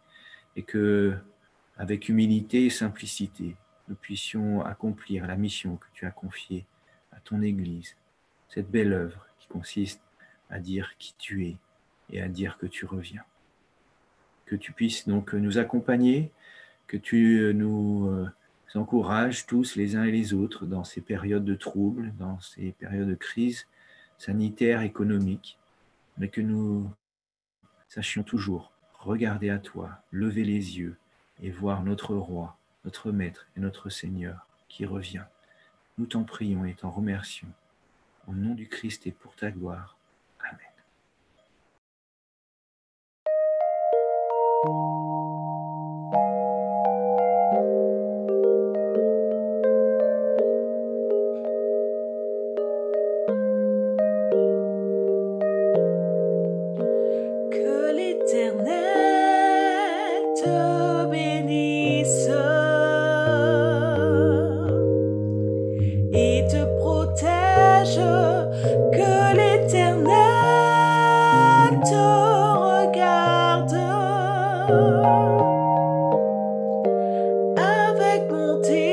et que, avec humilité et simplicité, nous puissions accomplir la mission que tu as confiée à ton Église, cette belle œuvre qui consiste à dire qui tu es et à dire que tu reviens. Que tu puisses donc nous accompagner, que tu nous encourages tous les uns et les autres dans ces périodes de troubles, dans ces périodes de crise sanitaire, économique, mais que nous sachions toujours regarder à toi, lever les yeux et voir notre Roi, notre Maître et notre Seigneur qui revient. Nous t'en prions et t'en remercions. Au nom du Christ et pour ta gloire. Amen. Que l'Éternel te bénisse et te protège, que l'Éternel te regarde avec bonté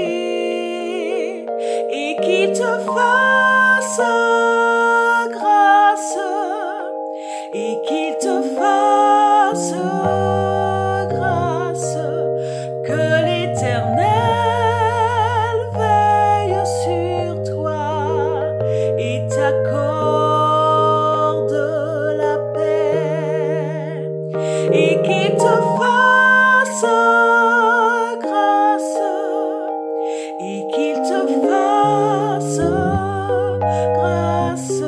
et qu'il te fasse grâce et qu'il te fasse grâce, que l'Éternel veille sur toi et t'accorde la paix et qu'il te fasse grâce et qu'il te fasse grâce,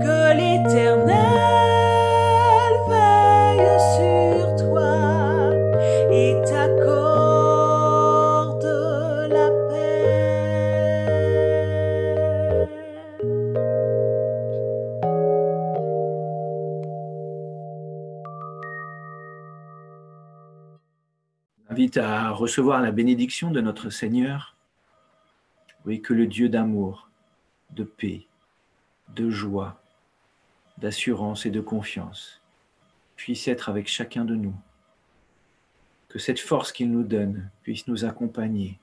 que l'Éternel veille sur toi et t'accorde la paix. J'invite à recevoir la bénédiction de notre Seigneur. Oui, que le Dieu d'amour, de paix, de joie, d'assurance et de confiance puisse être avec chacun de nous. Que cette force qu'il nous donne puisse nous accompagner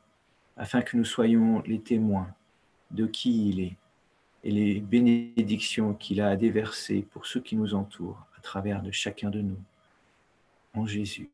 afin que nous soyons les témoins de qui il est et les bénédictions qu'il a à déverser pour ceux qui nous entourent à travers de chacun de nous. En Jésus.